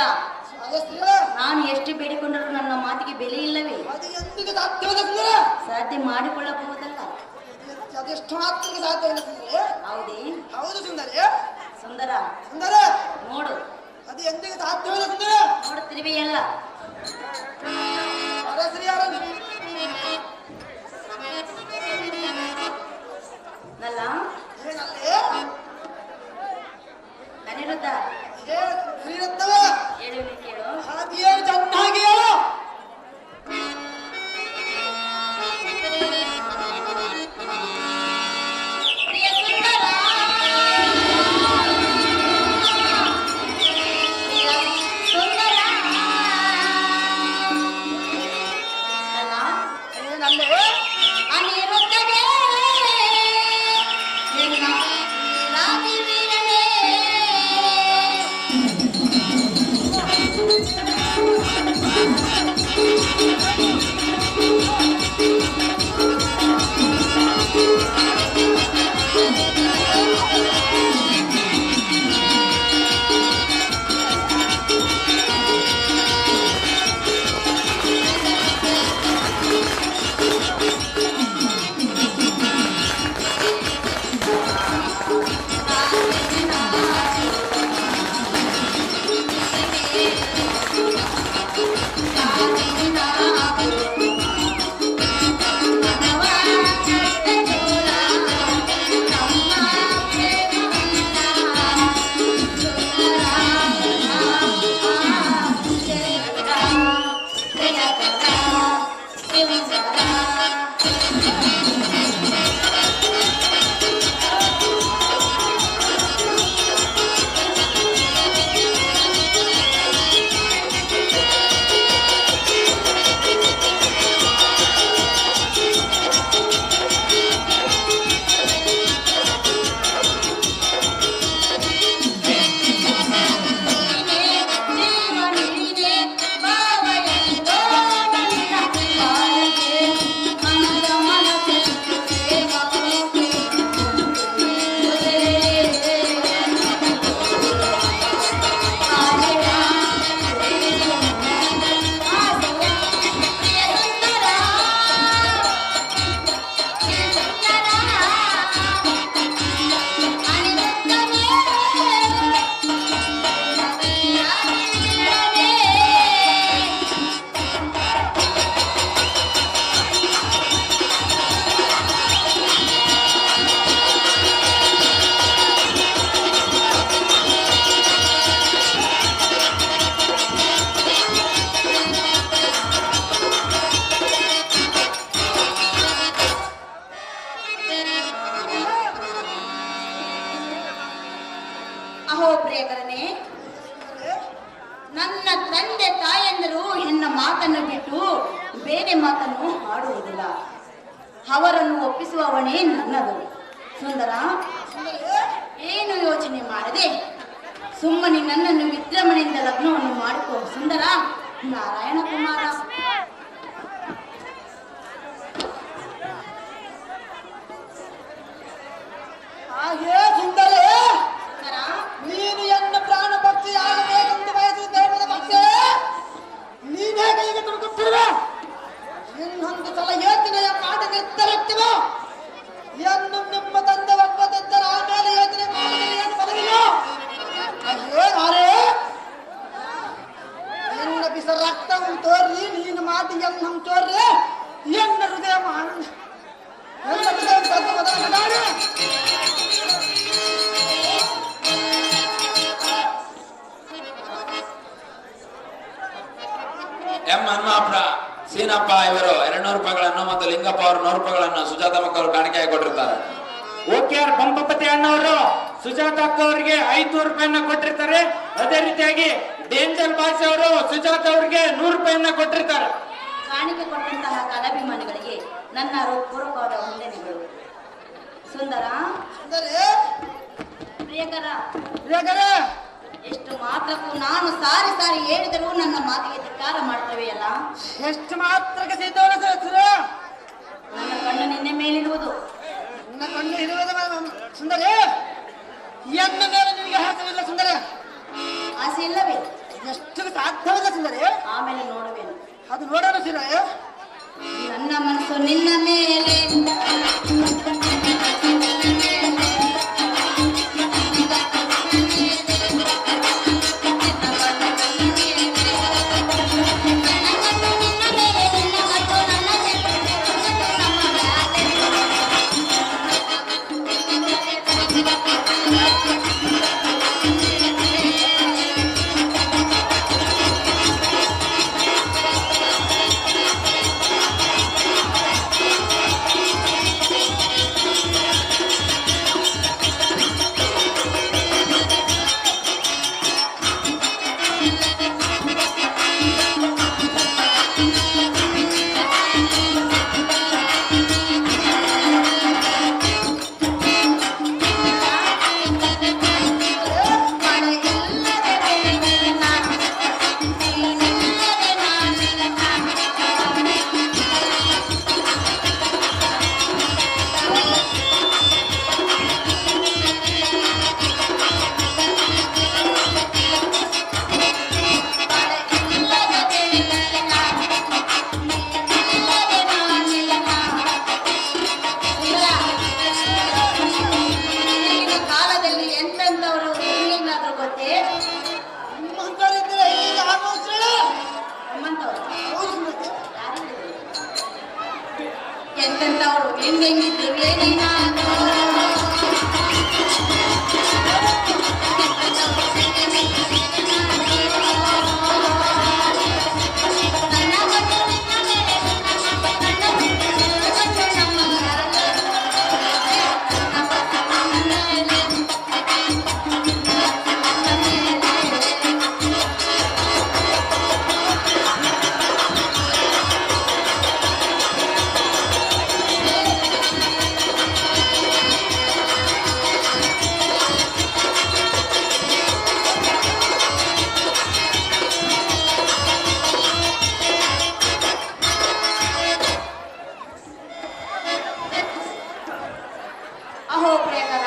ನಾನು ಎಷ್ಟು ಬೇಡಿಕೊಂಡರೂ ನನ್ನ ಮಾತಿಗೆ ಬೆಲೆ ಇಲ್ಲವೇ? ಸಾಧ್ಯವಿಲ್ಲ ಸುಂದರ. ಸಾಧ್ಯ ಮಾಡಿಕೊಳ್ಳಬಹುದಲ್ಲ. ಅದೆಷ್ಟು ಮಾತ್ರಕ್ಕೆ ಸಾಧ್ಯವಿಲ್ಲ ಸುಂದರಿ. ಹೌದೇ? ಹೌದು ಸುಂದರಿ. ಸುಂದರ ಸುಂದರ ನೋಡು, ಅದು ಎಂದಿಗೆ ಸಾಧ್ಯವಿಲ್ಲ ಸುಂದರ. ನೋಡುತ್ತಿರುವೆಯಲ್ಲ, ಪರಶ್ರೀ ಯಾರದು? ನಲ್ಲ ಏನಲ್ಲಿ ಅನಿರುದ್ಧ, ಶ್ರೀರತ್ನವ ಹೇಳುವೆ ಕೇಳು. ಹಾಗೆಯೇ ಚೆನ್ನಾಗಿ ಹೇಳು. ಪ್ರಿಯ ಸುಂದರ, ಪ್ರಿಯ ಸುಂದರ, ನಲ್ಲ ಏನಲ್ಲಿ ಅನಿರುದ್ಧನೇ ನಿನ್ನ ರಾಜವೀರನೇ. ಅಹೋ ಪ್ರಿಯಕರನೇ, ನನ್ನ ತಂದೆ ತಾಯಂದರು ಎನ್ನ ಮಾತನ್ನು ಬಿಟ್ಟು ಬೇರೆ ಮಾತನ್ನು ಆಡುವುದಿಲ್ಲ. ಅವರನ್ನು ಒಪ್ಪಿಸುವವನೇ ನನ್ನದು. ಸುಂದರ, ಏನು ಯೋಚನೆ ಮಾಡದೆ ಸುಮ್ಮನೆ ನನ್ನನ್ನು ವಿದ್ರಮಣೆಯಿಂದ ಲಗ್ನವನ್ನು ಮಾಡಿಕೋ. ಸುಂದರ, ನಾರಾಯಣ ಕುಮಾರ. ಹಾಗೆ ಸುಂದರಿ, ಸುಂದರ, ನೀನು ಎನ್ನ ಪ್ರಾಣ ಭಕ್ತಿ ಆಗಬೇಕೆಂದು ಬಯಸುತ್ತೇನೆ ಭಕ್ತಿ. ನೀನೇ ಕೈಗೆ ತುಡುಕುತ್ತಿರುವೆ. ಇನ್ನೊಂದು ಸಲ ಯೋಚನೆಯ ಮಾಟಕ್ಕೆ ಎತ್ತರಕ್ತಿವೆ. ಎಂದು ನಿಮ್ಮ ತಂದೆ ಒಪ್ಪದಿದ್ದರೆ ಆಮೇಲೆ ಯೋಚನೆ ಮಾಡಿದರೆ ಏನು ಬರಲಿಲ್ಲ. ಅಯ್ಯೋ ನಾರೇ, ಎನ್ನ ಬಿಸ ರಕ್ತವನ್ನು ತೋರಿ ನೀನು ಮಾತು ಎನ್ನ ತೋರಿ ಎನ್ನ ಹೃದಯ ಎನ್ನ ಹೃದಯ ತಂದು ಮೊದಲು ಎಂ ಹನುಮಾಪುರ ಸೀನಪ್ಪ ಇವರು 200 ರೂಪಾಯಿಗಳನ್ನು ಮತ್ತು ಲಿಂಗಪ್ಪ ಅವರು 100 ರೂಪಾಯಿಗಳನ್ನು ಸುಜಾತ ಮಕ್ಕಳು ಕಾಣಿಕೆಯಾಗಿ ಕೊಟ್ಟಿರ್ತಾರೆ. ಓಕೆಆರ್ ಬಂಪಪತಿ ಅಣ್ಣವರು ಸುಜಾತ ಅಕ್ಕ ಅವರಿಗೆ 500 ರೂಪಾಯಿಯನ್ನ ಕೊಟ್ಟಿರ್ತಾರೆ. ಅದೇ ರೀತಿಯಾಗಿ ಡೇಂಜಲ್ ಬಾಸ್ ಅವರು ಸುಜಾತ ಅವರಿಗೆ 100 ರೂಪಾಯಿಯನ್ನ ಕೊಟ್ಟಿರ್ತಾರೆ. ಕಾಣಿಕೆ ಕೊಟ್ಟಂತಹ ಕಲಾಭಿಮಾನಿಗಳಿಗೆ ನನ್ನ ಪೂರ್ವಕವಾದ ವಂದನೆಗಳು. ಸುಂದರ, ಸುಂದರಿ, ಪ್ರಿಯಕರ, ಪ್ರಿಯಕರ, ಎಷ್ಟು ಮಾತ್ರಕ್ಕೂ ನಾನು ಸಾರಿ ಸಾರಿ ಹೇಳಿದರೂ ನನ್ನ ಮಾತಿಗೆ ಧಿಕ್ಕಾರ ಮಾಡ್ತವೆಯಲ್ಲ. ಎಷ್ಟು ಮಾತ್ರಕ್ಕೆ ಸಿದ್ಧವಲ್ಲ ನನ್ನ ಕಣ್ಣು ನಿನ್ನೆ ಮೇಲಿರುವುದು. ನನ್ನ ಕಣ್ಣು ಇರುವುದು ಸುಂದರಿ. ಎನ್ನ ಮೇಲೆ ನಿನಗೆ ಹಾಸವಿಲ್ಲ ಸುಂದರಿ. ಆಸೆ ಇಲ್ಲವೇ? ಎಷ್ಟು ಸಾಧ್ಯವಿಲ್ಲ ಸುಂದರಿ. ಆಮೇಲೆ ನೋಡುವೇನು. ಅದು ನೋಡೋಣ ಸಿರ. ನಿನ್ನ ನನ್ನ ಮನಸ್ಸು ನಿನ್ನ ಮೇಲೆ ಎಂತೆಂತವ್ರು ಹೆಂಗಿದ್ರು ಅಹೋ ಪ್ರಿಯಕರ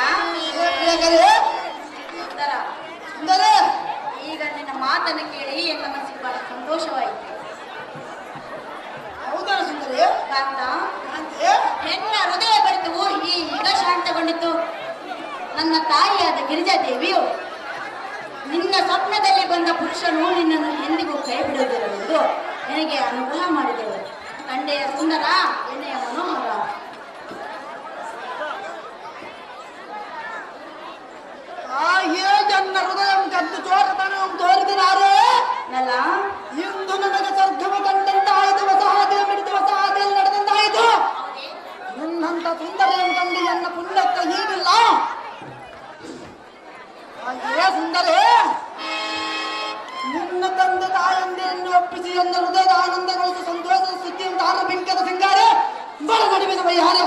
ಈಗ ನಿನ್ನ ಮಾತನ್ನು ಕೇಳಿ ನನ್ನ ಮನಸ್ಸಿಗೆ ಬಹಳ ಸಂತೋಷವಾಯಿತು. ಕಾಂತ, ಹೆಣ್ಣ ಹೃದಯ ಬಡಿತವು ಈಗ ಶಾಂತಗೊಂಡಿತು. ನನ್ನ ತಾಯಿಯಾದ ಗಿರಿಜಾದೇವಿಯು ನಿನ್ನ ಸ್ವಪ್ನದಲ್ಲಿ ಬಂದ ಪುರುಷನು ನಿನ್ನನ್ನು ಎಂದಿಗೂ ಕೈ ಬಿಡುವುದಿರಲೆಂದು ನಿನಗೆ ಅನುಗ್ರಹ ಮಾಡಿದೆವು. ಕಂಡೆಯ ಸುಂದರ, ಎಣ್ಣೆಯ ಮನೋಹರ. ಜನ್ನ ಹೃದಯ ಕದ್ದು ಚೋರತನಂ ತೋರಿದಿನಾರೇ ನಲ್ಲ ಇಂದು ನನಗೆ ಸ್ವರ್ಗವ ಕಂಡಂತಾಯಿತು, ವಸಾಹತೆಯ ಮಿಡಿದು ವಸಾಹತೆಯಲ್ಲಿ ನಡೆದಂತಾಯಿತು. ನಿನ್ನಂತ ಸುಂದರಿಯನ್ನು ಕಂಡು ಎನ್ನ ಪುಣ್ಯಕ್ಕೆ ಹೀಗಿಲ್ಲ. ಸುಂದರೇ, ನಿನ್ನ ತಂದೆ ತಾಯಂದಿರನ್ನು ಒಪ್ಪಿಸಿ ಎನ್ನ ಹೃದಯದ ಆನಂದಗೊಳಿಸಿ ಸಂತೋಷದ ಸುದ್ದಿಯನ್ನು ತಾರ ಬಿಂಕದ ಸಿಂಗಾರೆ ಬಡ ನಡಿಮೆದ ಬೈಹಾರ.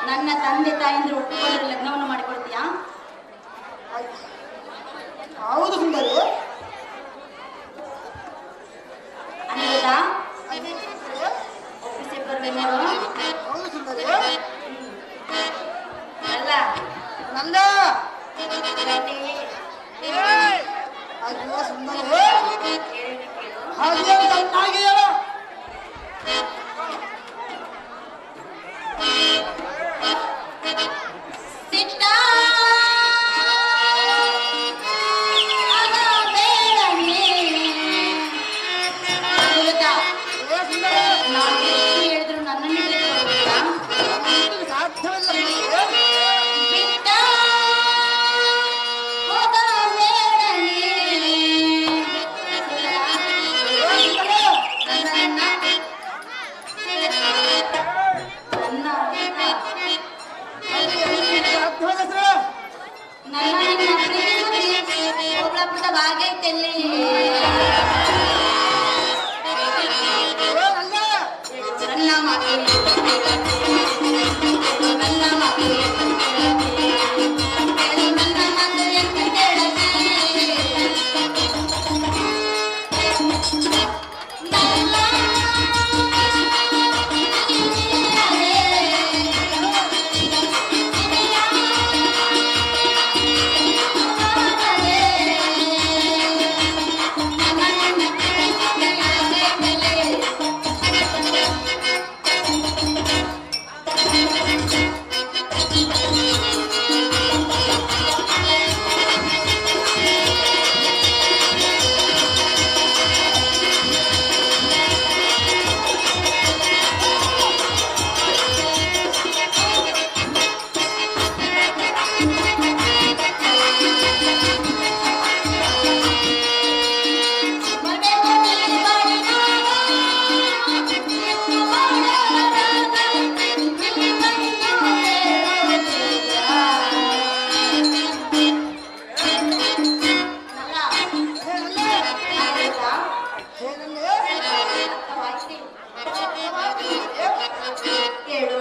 ನನ್ನ ತಂದೆ ತಾಯಿಂದ್ರು ಒಪ್ಪಿಕೊಂಡ್ರೆ ಲಗ್ನವನ್ನು ಮಾಡಿಕೊಡ್ತೀಯಾ? ಹೌದು ಸುಂದರಿ. ಅನಿರುದ್ಧ, ಒಪ್ಪಿಸಿ ಬರ್ಬೇಕು. ಹೌದು ಸುಂದರಿ. ಅಲ್ಲ ನಂದ ಅಯ್ಯೋ ಸುಂದರಿ, ಹಾಗೆ ಚೆನ್ನಾಗಿ ಹೇಳು. ಸಿಟ್ಟ ಹೇಳಿದ್ರು ನನ್ನನ್ನು ಸಾಧ್ಯವಿಲ್ಲ. ಬಿಟ್ಟ ಹೋಗಬೇಡ ಒಬ್ಳಪ್ಪದ ಭಾಗೈತೆಲ್ಲಿ ನನ್ನ ಮಾತು ನನ್ನ ಮಾತು ನನ್ನ ಮಾತು ಎಂದು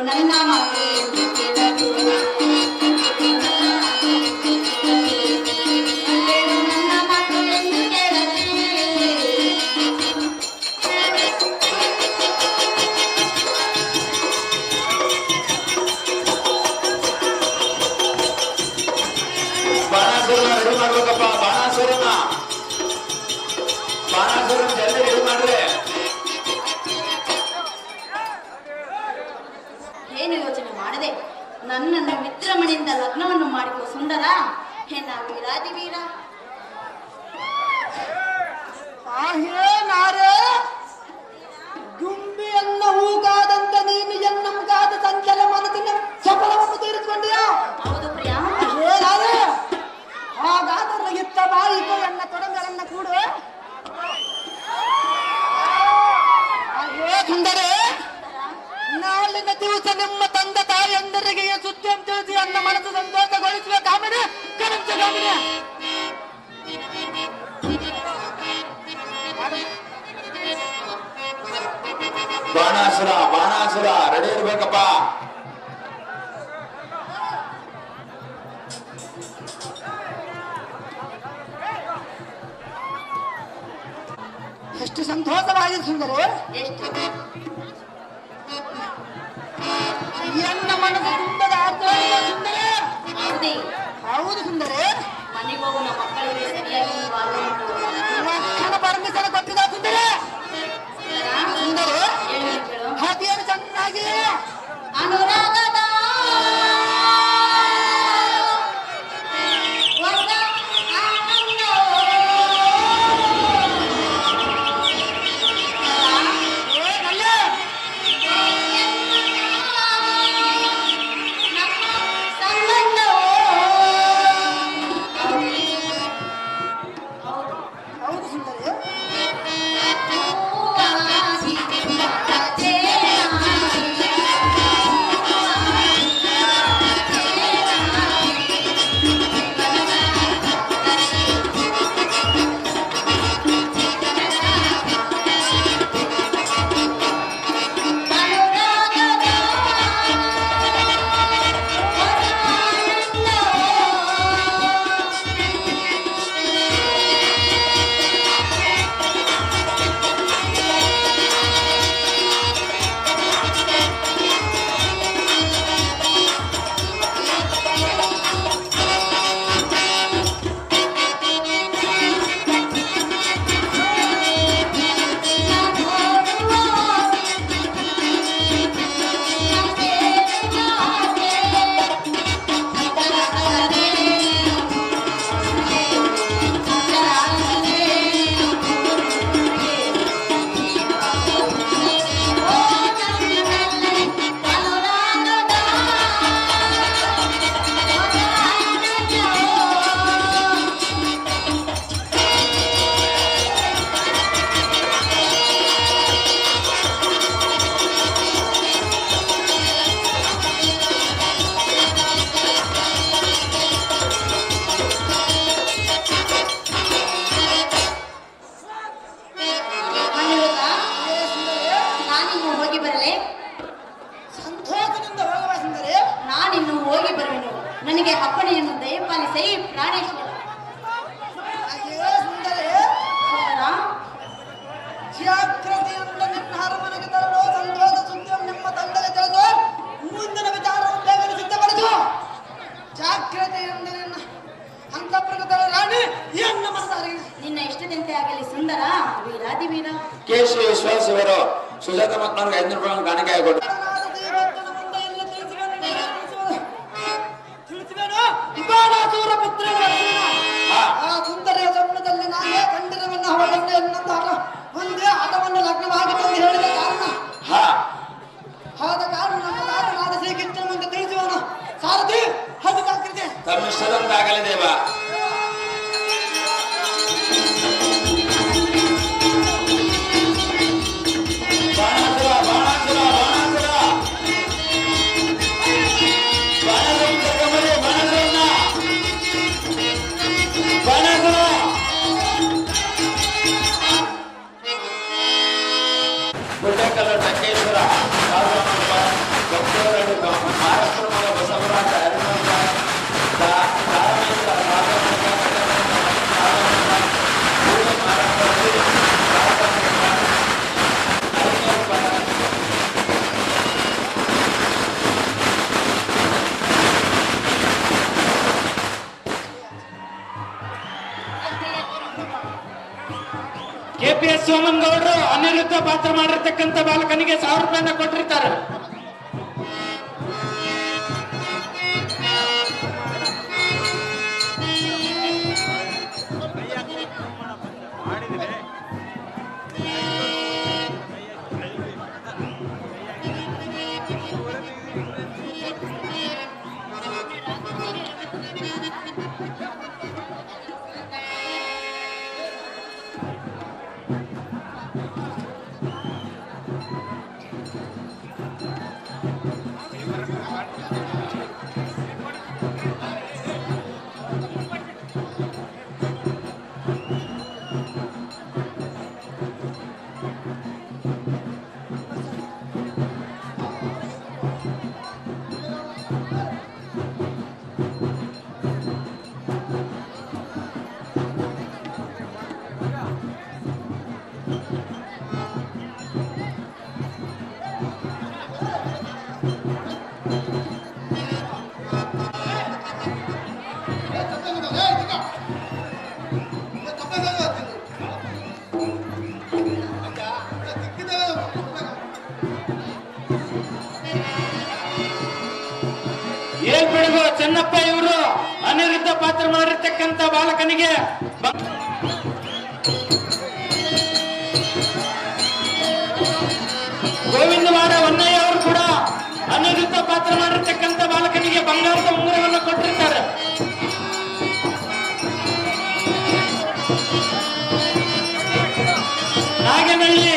ನನ್ನ ಮಾತು ಎಂದು ಕೇಳಲು ಕೇಳು ನನ್ನ ಮಾತು ಎಂದು ಕೇಳಲಿ ಬಾಣಾಸುರನ ರೆಡಿ ಮಾಡ್ಬೇಕಪ್ಪ. ಬಾಣಾಸುರನ ಜಲ್ದಿ ರೆಡಿ ಮಾಡ್ರಿ. ಏನು ಯೋಚನೆ ಮಾಡದೆ ನನ್ನನ್ನು ಮಿತ್ರಮಣಿಯಿಂದ ಲಗ್ನವನ್ನು ಮಾಡಿಕೊ ಸುಂದರ ಹೆಣ್ಣ ವೀರಾದಿ ವೀರ ನಾರೇ ಗುಂಬಿಯನ್ನ ಹೂಗಾದಂತ ನೀನು ಎನ್ನಂಗಾದ ಸಂಚಲ ಮನಸ್ಸಿನ ಸಫಲವನ್ನು ತೀರಿಸಿಕೊಂಡಿಯಾ? ಹೌದು ಪ್ರಿಯ ನಾರೇ ಹಾಗಾದರೆ ಇತ್ತ ಬಾಯಿತು ಎನ್ನ ತೊಡಂಗಳನ್ನ ಕೂಡು. ಸುಂದರೇ, ನಾಳಿನ ದಿವಸ ನಿಮ್ಮ ತಂದೆ ತಾಯಿಯಂದರಿಗೆ ಸುದ್ದಿಯನ್ನು ತಿಳಿಸಿ ನನ್ನ ಮನಸ್ಸು ಸಂತೋಷಗೊಳಿಸಬೇಕಾಗಿದೆ. ಕರೆಂಚಗಾಮಿನಿ ಬಾಣಾಸುರ ರೆಡಿ ಇರ್ಬೇಕಪ್ಪ. ಎಷ್ಟು ಸಂತೋಷವಾಗಿದೆ ಸುಂದರೇ. ಎಷ್ಟು ಎನ್ನ ಮನಸ್ಸು ತುಂಬದ ಸುಂದರೇ. ಹೌದೇ ಹೌದು ಸುಂದರೇ. ಮನೆಗೆ ಹೋಗುವ ಮಕ್ಕಳಿಗೆ ಸರಿಯಾಗಿ ಲಕ್ಷಣ ಪರಮೇಶ್ವರ ಕೊಟ್ಟಿದ ಸುಂದರೇ. ಸುಂದರೇ ಕೇಳು ಅದೇನು ಚೆನ್ನಾಗಿ ಅನುರಾಗದ ಹೊಸ ಆನಂದ ಹೌದು ಸುಂದರೇ. ನನಗೆ ಅಪ್ಪಣೆಯನ್ನು ದಯಪಾಲಿಸಿ ಪ್ರಾಣೇಶ್ವರ. ಜಾಗ್ರತೆಯಿಂದ ನಿನ್ನ ಅರಮನೆಗೆ ತರಲು ಸಂತೋಷ ಸುದ್ದಿಯನ್ನು ನಿಮ್ಮ ತಂದೆಗೆ ತಿಳಿದು ಮುಂದಿನ ವಿಚಾರವನ್ನು ಬೇಗನೆ ಸಿದ್ಧಪಡಿಸು. ಜಾಗ್ರತೆಯಿಂದ ನಿನ್ನ ಅಂತಃಪ್ರಗತರ ರಾಣಿ ಎನ್ನ ಮನದಾರಿದೆ. ನಿನ್ನ ಇಷ್ಟದಂತೆ ಆಗಲಿ ಸುಂದರ ವೀರಾದಿ ವೀರ. ಕೇಶವ ವಿಶ್ವಾಸವರು ಸುಜಾತ ಮಕ್ಕಳಿಗೆ 500 ರೂಪಾಯಿ ಕಾಣಿಕೆ ಕೊಟ್ಟು ಬಾಣಾಸುರ ಪುತ್ರ ಆ ಸುಂದರಿಯ ಸ್ವಪ್ನದಲ್ಲಿ ನಾನೇ ಕಂಡಿರುವನ್ನ ಅವಳನ್ನು ಎನ್ನಂದಾಗ ಒಂದೇ ಹಠವನ್ನು ಲಗ್ನವಾಗಿತ್ತೆಂದು ಹೇಳಿದ ಕಾರಣ ಆದ ಕಾರಣ ನಮ್ಮ ತಾತನಾದ ಶ್ರೀಕೃಷ್ಣ ಮುಂದೆ ತಿಳಿಸುವನ ಸಾರಥಿ ಅದು ಜಾಗ್ರತೆ. ತಮ್ಮಿಷ್ಟದಂತಾಗಲಿ ದೇವ. ಬಾಣಾಸುರ ಬಾಣಾಸುರ ಬಾಣಾಸುರ ಟಂಕೇಶ್ವರ ಮಹಾರಾಷ್ಟ್ರ ಮಗ ಬಸವರಾಜ 200 ರೂಪಾಯಿ. ಧಾರಾವಾಹಿಕ KPS ಸೋಮನ್ ಗೌಡರು ಅನಿರುದ್ಧ ಪಾತ್ರ ಮಾಡಿರ್ತಕ್ಕಂಥ ಬಾಲಕನಿಗೆ 1000 ರೂಪಾಯಿನ ಕೊಟ್ಟಿರ್ತಾರೆ. ಏಳ್ಬೆಳಗು ಚೆನ್ನಪ್ಪ ಇವರು ಅನಿರುದ್ಧ ಪಾತ್ರ ಮಾಡಿರ್ತಕ್ಕಂಥ ಬಾಲಕನಿಗೆ ಗೋವಿಂದವಾಡ ಹೊನ್ನಯ್ಯ ಅವರು ಕೂಡ ಅನಿರುದ್ಧ ಪಾತ್ರ ಮಾಡಿರ್ತಕ್ಕಂಥ ಬಾಲಕನಿಗೆ ಬಂಗಾರದ ಉಂಗುರವನ್ನು ಕೊಟ್ಟಿರ್ತಾರೆ. ನಾಗನಹಳ್ಳಿ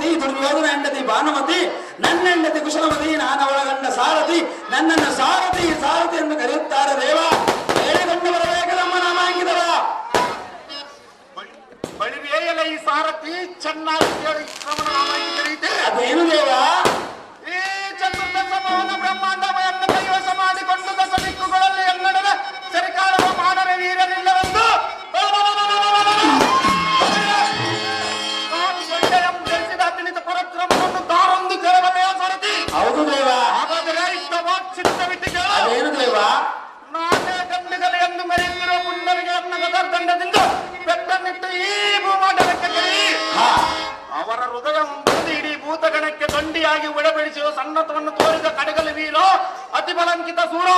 ದ್ರೌಪದಿ, ದುರ್ಯೋಧನ ಹೆಂಡತಿ ಭಾನುಮತಿ, ನನ್ನ ಹೆಂಡತಿ ಕುಶಲಮತಿ, ನಾನು ಒಳಗಂಡ ಸಾರಥಿ, ನನ್ನನ್ನು ಸಾರಥಿ ಸಾರಥಿ ಎಂದು ಕರೆಯುತ್ತಾರೆ ದೇವ. ಹೇಳಿಕೊಂಡು ಬರಬೇಕದಮ್ಮ ನಾಮಾಂಕಿತರ. ಬಳಿವೆಯಲ್ಲ ಈ ಸಾರಥಿ ಚೆನ್ನಾಗಿ ಕೇಳಿ ಶ್ರವಣ ನಾಮಾಂಕಿತರಿದೆ. ಅದೇನು ದೇವ? ಈ ಚತುರ್ದಶ ಮೋಹನ ಬ್ರಹ್ಮಾಂಡವನ್ನು ಕೈವಶ ಮಾಡಿಕೊಂಡು ದಶ ದಿಕ್ಕುಗಳಲ್ಲಿ ಎನ್ನಡದ ಸರಿಕಾಲವ ಮಾಡರ ವೀರನಿಲ್ಲವೆಂದು ಧರಿಸಿದ ಅತಿನಿತ ಪರಕ್ರಮವನ್ನು ತಾರೊಂದು ಕೇಳಬಲ್ಲೆಯ ಸಾರಥಿ. ಹೌದು ದೇವ. ಹಾಗಾದರೆ ಚಿತ್ತವಿಟ್ಟು ಕೇಳ. ಅದೇನು ದೇವ? ನಾನೇ ಗಂಡುಗಲೆ ಎಂದು ಮೆರೆಯುತ್ತಿರುವ ಪುಂಡರಿಗೆ ಅನ್ನಗದ ದಂಡದಿಂದ ಬೆಟ್ಟನ್ನಿಟ್ಟು ಈ ಭೂಮಾಂಡಲಕ್ಕೆ ಕೈ ಅವರ ಹೃದಯ ಮುಂದೆ ಇಡೀ ಭೂತಗಣಕ್ಕೆ ದಂಡಿಯಾಗಿ ಒಳಬೆಡಿಸುವ ಸನ್ನತವನ್ನು ತೋರಿದ ಕಡಗಲ ವೀರ ಅತಿಬಲಂಕಿತ ಸೂರ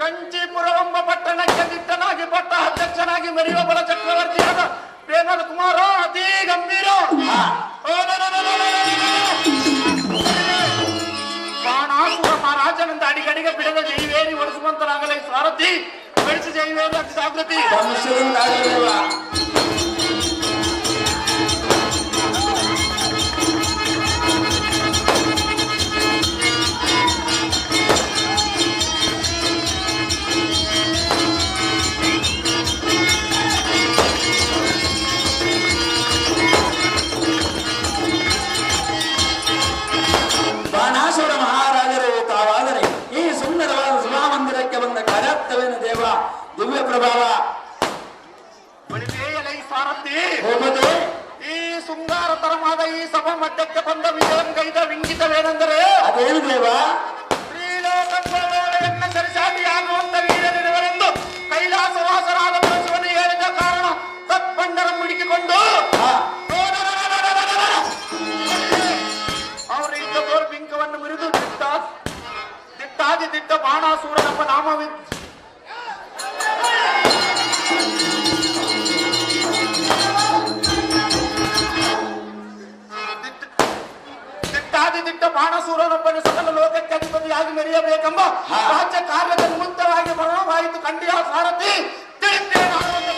ಕಂಚೀಪುರವೆಂಬ ಪಟ್ಟಣಕ್ಕೆ ದಿಟ್ಟನಾಗಿ ಪಟ್ಟ ಅಧ್ಯಕ್ಷನಾಗಿ ಮೆರೆಯುವ ಬಲ ಚಕ್ರವರ್ತಿಯಾದ ಪ್ರೇಮದ ಕುಮಾರ ಅತಿ ಗಂಭೀರ ಬಾಣಾಸುರ ಮಹಾರಾಜನಿಂದ ಅಡಿಗಡಿಗೆ ಬಿಡದ ಜೈವೇರಿ ಒಡಿಸುವಂತರಾಗಲೇ ಸಾರಥಿ ಬೆಳೆಸಿ ಜೈವೇರಿ ಅತಿ ಜಾಗೃತಿ. ಬಾಣಾಸುರ ಮಹಾರಾಜರು ತಾವಾದರೆ ಈ ಸುಂದರವಾದ ಸಭಾಮಂದಿರಕ್ಕೆ ಬಂದ ಕಾರ್ಯಾರ್ಥವೇನು ದೇವ? ದಿವ್ಯ ಪ್ರಭಾವ. ಬಳಿವೆಯಲೈ ಸಾರಥಿ ಹೋಗದೆ ಈ ಶೃಂಗಾರ ತರವಾದ ಈ ಸಭಾ ಮಧ್ಯಕ್ಕೆ ಬಂದ ವಿಜಯಂಗೈದ ವಿಂಗಿತವೇನೆಂದರೆ ಅದೇನು ದೇವ? ಶ್ರೀಲೋಕನ್ನ ಸರಿಸಾಟಿಯಾಗುವಂತ ವೀರನಿರುವರೆಂದು ಕೈಲಾಸವಾಸರಾದ ಪರಶುವನ್ನು ಹೇಳಿದ ಕಾರಣ ತತ್ಪಂಡರ ಮುಡುಕಿಕೊಂಡು ಅವರ ಇದ್ದ ಗೋರ್ಬಿಂಕವನ್ನು ಮುರಿದು ದಿಟ್ಟಾದಿ ದಿಟ್ಟ ಬಾಣಾಸೂರನೆಂಬ ನಾಮವಿತ್ತು. ದಿಟ್ಟ ಬಾಣಸೂರನೊಬ್ಬನು ಸಕಲ ಲೋಕಕ್ಕೆ ಅಧಿಪತಿಯಾಗಿ ಮೆರೆಯಬೇಕೆಂಬ ರಾಜ್ಯ ಕಾರ್ಯದ ನಿಮಿತ್ತವಾಗಿ ಮರಣವಾಯಿತು ಕಂಡಿಯ ಸಾರಥಿ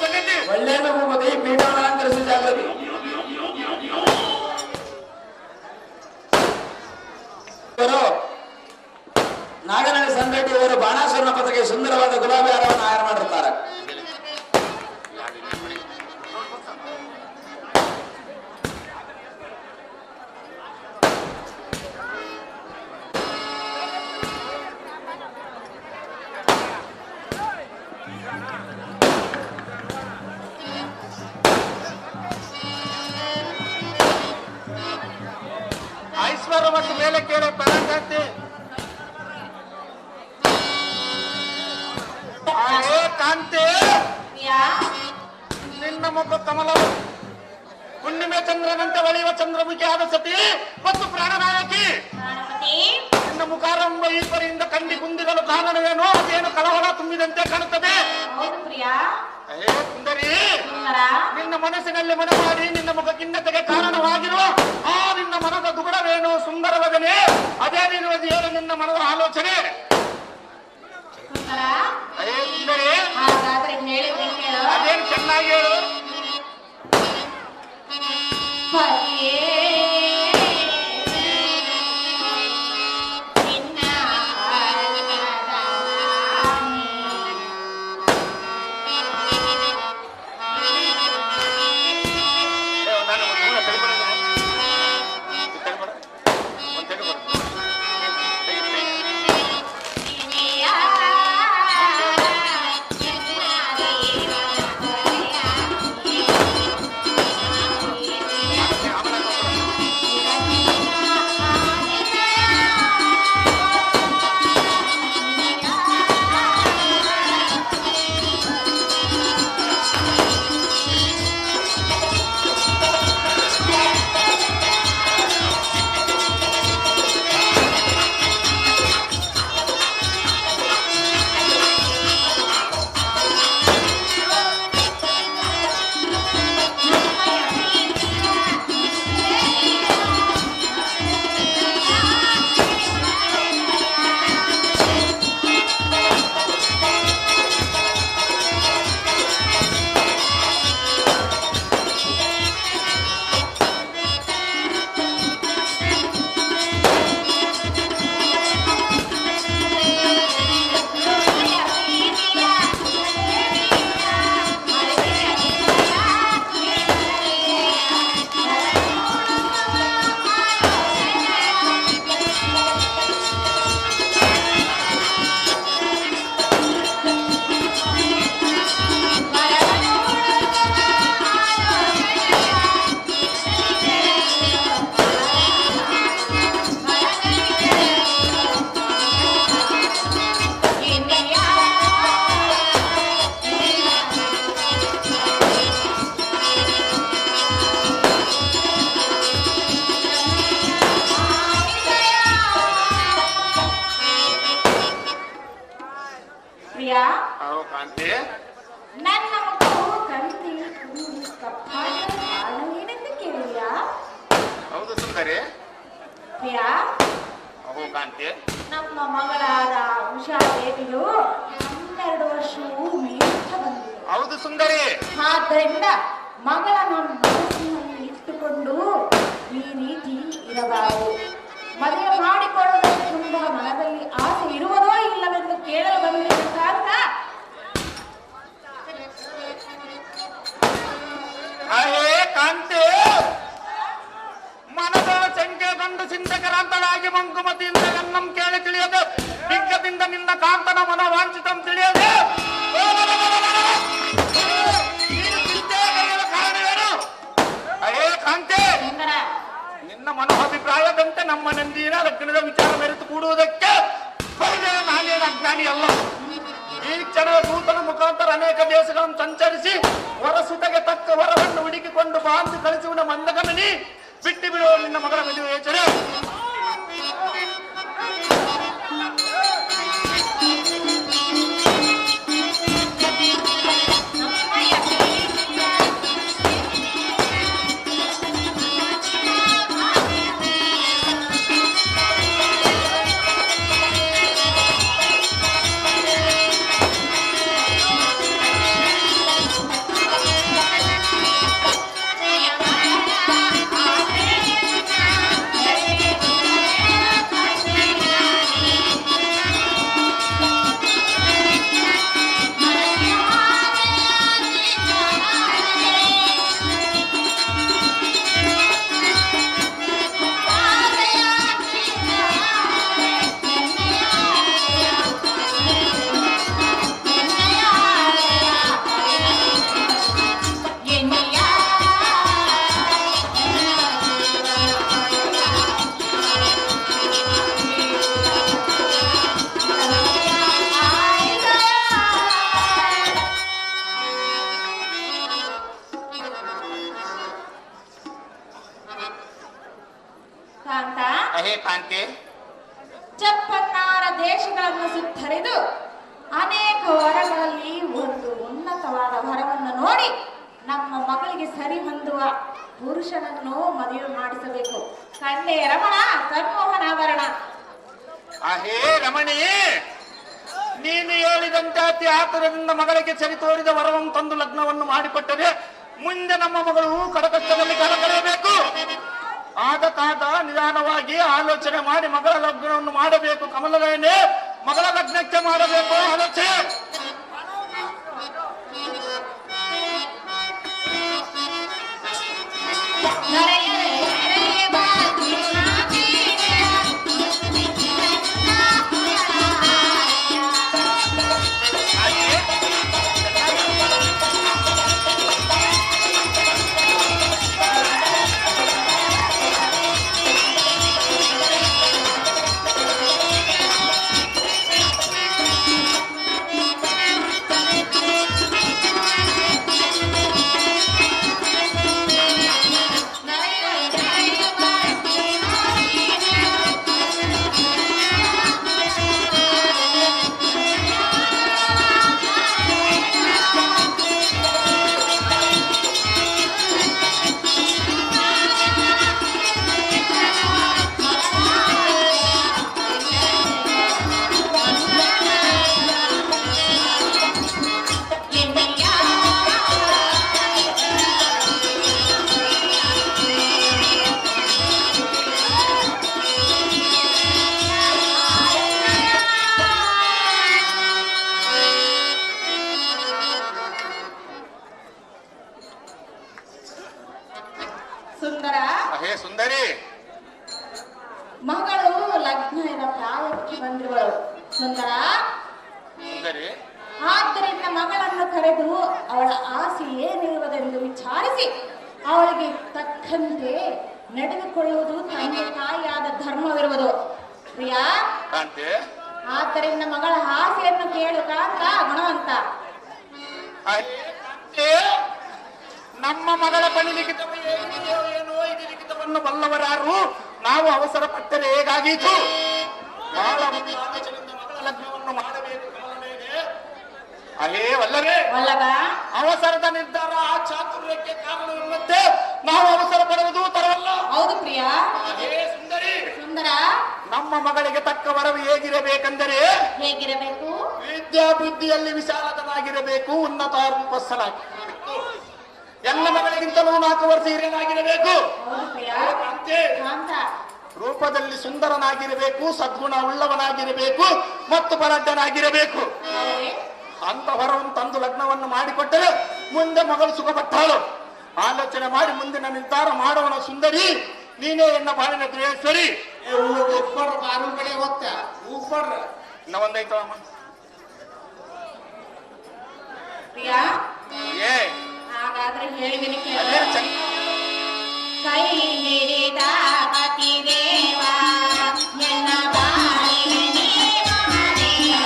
ಸಂಗತಿ. ಒಳ್ಳೆಯದು ಭೂಪತಿ, ಪೀಠವನ್ನು ಅಲಂಕರಿಸಿ ಜಾಗೃತಿ. ನಾಗನಹಳ್ಳಿ ಸಂಗಟಿ ಅವರು ಬಾಣಾಸುರನ ಪದಕ್ಕೆ ಸುಂದರವಾದ ಗುಲಾಬಿ ಹಾರವನ್ನು ಆಹಾರ ಮಾಡಿರ್ತಾರೆ. ಐಶ್ವರ್ಯ ಮತ್ತು ಮೇಲೆ ಕೇಳಿ ಪರಂಗತಿ ಕಾಂತಿ ನಿನ್ನ ಮುಖ ಕಮಲ ಹುಣ್ಣಿಮೆ ಚಂದ್ರನಂತೆ ಒಳೆಯುವ ಚಂದ್ರಮುಖಿ ಆದ ಸತಿ ಮತ್ತು ಪ್ರಾಣನಾಯಕಿ ನಿನ್ನ ಮುಖಾರಂಭ ಈ ಪರಿಯಿಂದ ಕಂಡಿ ಕುಂದಿರಲು ಕಾರಣವೇನೋ ಅದೇನು ಕಳವಳ ತುಂಬಿದಂತೆ ಕಾಣುತ್ತದೆ. ಸುಂದರಿ ನಿನ್ನ ಮನಸ್ಸಿನಲ್ಲಿ ಮನ ಮಾಡಿ ನಿನ್ನ ಮುಖ ಖಿನ್ನತೆಗೆ ಕಾರಣವಾಗಿರುವ ಆ ನಿನ್ನ ಮನದ ದುಗುಡವೇನು ಸುಂದರವದನೆ ಅದೇ ನೀನುವುದು ಏನು ನಿನ್ನ ಮನದ ಆಲೋಚನೆ? ಸುಂದರಿ ಅದೇನು ಚೆನ್ನಾಗಿ ಹೇಳು. ಪ್ರಿಯಾ, ಕಾಂತಿ, ನನ್ನ ಮಕ್ಕಳು ಕಂತಿ ಕುಂದಿ ಕಪ್ಪಾದ ಕಾರಣವೇನೆಂದು ಕೇಳಿಯಾ? ಹೌದು ಸುಂದರಿ. ಪ್ರಿಯಾ, ಕಾಂತಿ, ನಮ್ಮ ಮಗಳಾದ ಉಷಾದೇವಿಯು 12 ವರ್ಷವೂ ಮೀರುತ್ತ ಬಂದಿದೆ. ಹೌದು ಸುಂದರಿ. ಆದ್ದರಿಂದ ಮಗಳನ್ನು ಮನಸ್ಸಿನಲ್ಲಿ ಇಟ್ಟುಕೊಂಡು ಈ ರೀತಿ ಇರಬಾರದು. ಮದುವೆ ಮಾಡಿಕೊಳ್ಳುವುದಕ್ಕೆ ತುಂಬಾ ಮನದಲ್ಲಿ ಆಸೆ ಇರುವುದೋ ಇಲ್ಲವೆಂದು ಕೇಳಲು ಬಂದಿರಬೇಕಾದ ಕಾಂತಿ, ಮನದ ಸಂಖ್ಯೆ ಗಂಡು ಚಿಂತಕರಾಂತಳಾಗಿ ಮಂಕುಮತಿಯಿಂದ ಎನ್ನಂ ಕೇಳಿ ತಿಳಿಯದು, ದಿಗ್ಗದಿಂದ ನಿನ್ನ ಕಾಂತನ ಮನ ವಾಂಚಿತಂ ತಿಳಿಯದು. ಕಾರಣವೇನು? ಅಯ್ಯೇ ಕಾಂತಿ, ನಿನ್ನ ಮನೋಭಿಪ್ರಾಯದಂತೆ ನಮ್ಮ ನಂದಿನ ಲಗ್ನದ ವಿಚಾರ ಮೆರೆತು ಕೂಡುವುದಕ್ಕೆ ನಾನೇನು ಅಜ್ಞಾನಿ ಅಲ್ಲ. ಈ ಕ್ಷಣ ದೂತನ ಮುಖಾಂತರ ಅನೇಕ ದೇಶಗಳನ್ನು ಸಂಚರಿಸಿ ಹೊರಸುತಗೆ ತಕ್ಕ ವರವನ್ನು ಹುಡುಕಿಕೊಂಡು ಬಾಂಧು ಕಳಿಸುವ ಮಂದಗಮನಿ ಬಿಟ್ಟು ಬಿಡುವ ನಿನ್ನ ಮಗಳ ಮದುವೆ ಯೋಚನೆ. ಕಾಂತಿ, ಚಪ್ಪನ್ನಾರ ದೇಶಗಳನ್ನು ಸುತ್ತರಿದು ಅನೇಕ ವರಗಳಲ್ಲಿ ಒಂದು ಉನ್ನತವಾದ ವರವನ್ನು ನೋಡಿ ನಮ್ಮ ಮಗಳಿಗೆ ಸರಿ ಹೊಂದುವ ಪುರುಷನನ್ನು ಮದುವೆ ಮಾಡಿಸಬೇಕು. ಕಂಡೆ ರಮಣ, ಸನ್ಮೋಹನಾಭರಣ. ಅಹೇ ರಮಣಿ, ನೀನು ಹೇಳಿದಂತೆ ಅತಿ ಆತುರದಿಂದ ಮಗಳಿಗೆ ಸರಿ ತೋರಿದ ವರವನ್ನು ತಂದು ಲಗ್ನವನ್ನು ಮಾಡಿಕೊಟ್ಟರೆ ಮುಂದೆ ನಮ್ಮ ಮಗಳು ಕಡಕಷ್ಟದಲ್ಲಿ ಕಾಲ ಕಳೆಯಬೇಕು. ಆದ ಕಾದ ನಿಧಾನವಾಗಿ ಆಲೋಚನೆ ಮಾಡಿ ಮಗಳ ಲಗ್ನವನ್ನು ಮಾಡಬೇಕು. ಕಮಲವೇನೆ ಮಗಳ ಲಗ್ನಕ್ಕೆ ಮಾಡಬೇಕು ಆಲೋಚನೆ. ಸುಂದರ, ಸುಂದರಿ, ಮಗಳು ಲಗ್ನದ ಪ್ರಾಯಕ್ಕೆ ಬಂದಿರುವಳು. ಸುಂದರ, ಆದ್ದರಿಂದ ಮಗಳನ್ನು ಕರೆದು ಅವಳ ಆಸೆ ಏನಿರುವುದೆಂದು ವಿಚಾರಿಸಿ ಅವಳಿಗೆ ತಕ್ಕಂತೆ ನಡೆದುಕೊಳ್ಳುವುದು ತಂದೆ ತಾಯಿಯಾದ ಧರ್ಮವಿರುವುದು. ಪ್ರಿಯಾ, ಆದ್ದರಿಂದ ಮಗಳ ಆಸೆಯನ್ನು ಕೇಳು ಕಾಂತ ಗುಣವಂತ. ನಮ್ಮ ಮಗಳ ಬಳಿ ಲಿಖಿತವು ಏನಿದೆಯೋ ಏನೋ ಇದು ಲಿಖಿತವನ್ನು ಬಲ್ಲವರಾರು. ನಾವು ಅವಸರ ಪಟ್ಟರೆ ಹೇಗಾಗೀತು? ಬಹಳ ಆಲೋಚನೆಯಿಂದ ಮಗಳ ಲಗ್ನವನ್ನು ಮಾಡಬೇಕು. ಅಹೇ ವಲ್ಲವೇ, ವಲ್ಲಭ, ಅವಸರದ ನಿರ್ಧಾರ ಆ ಚಾತುರ್ಯಕ್ಕೆ ಕಾರಣವಿರುವಂತೆ ನಾವು ಅವಸರ ಪಡುವುದು ತರವಲ್ಲ. ಹೌದು ಪ್ರಿಯ. ಅಹೇ ಸುಂದರಿ, ಸುಂದರ, ನಮ್ಮ ಮಗಳಿಗೆ ತಕ್ಕ ವರವು ಹೇಗಿರಬೇಕೆಂದರೆ ಹೇಗಿರಬೇಕು? ವಿದ್ಯಾಬುದ್ಧಿಯಲ್ಲಿ ವಿಶಾಲತನಾಗಿರಬೇಕು, ಉನ್ನತ ರೂಪಸ್ಥನಾಗಿರಬೇಕು, ಎಲ್ಲ ಮಗಳಿಗಿಂತಲೂ 4 ವರ್ಷ ಹಿರಿಯನಾಗಿರಬೇಕು, ಹೌದು ಪ್ರಿಯ. ಅಂತೆ ಕಾಂತ, ರೂಪದಲ್ಲಿ ಸುಂದರನಾಗಿರಬೇಕು, ಸದ್ಗುಣ ಉಳ್ಳವನಾಗಿರಬೇಕು ಮತ್ತು ಬಲಡ್ಡನಾಗಿರಬೇಕು. ಹೌದೇ? ಅಂತ ಹೊರವನ್ನು ತಂದು ಲಗ್ನವನ್ನು ಮಾಡಿಕೊಟ್ಟರೆ ಮುಂದೆ ಮಗಳು ಸುಖಪಟ್ಟಾಳು. ಆಲೋಚನೆ ಮಾಡಿ ಮುಂದಿನ ನಿರ್ಧಾರ ಮಾಡೋಣ ಸುಂದರಿ. ನೀನೇ ಎನ್ನ ಬಾಳಿನ ದ್ರೇಶ್ವರಿ. ಬಾರು ಕಡೆ ಹೋಗ್ತಾ ಊಪಡ್ರ ಇನ್ನ ಒಂದೈತವಮ್ಮ. ಪ್ರಿಯ, ಏ ಹಾಗಾದ್ರೆ ಹೇಳಿದಿನಿ ಕೇಳು. ಅದೇ ಚಂದ. ಕೈ ಹಿಡಿದ ಪತಿ ದೇವ ಎನ್ನ ಬಾಳಿಗೆ ನೀವ ದೇವ.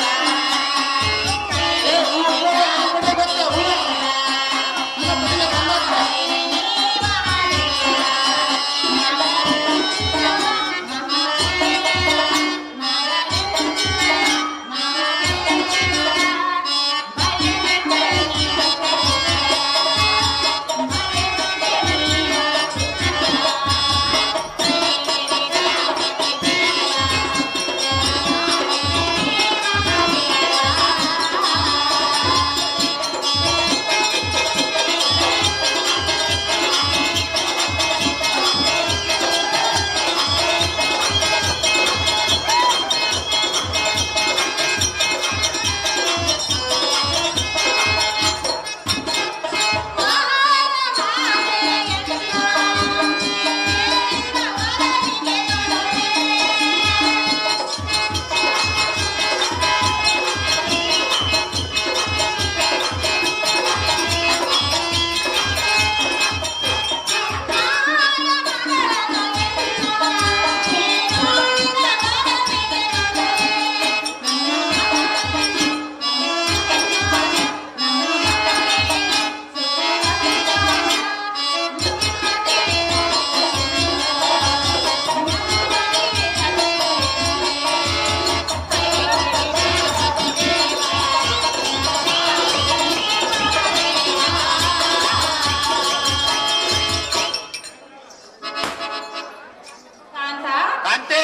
ಕಾಂತೆ,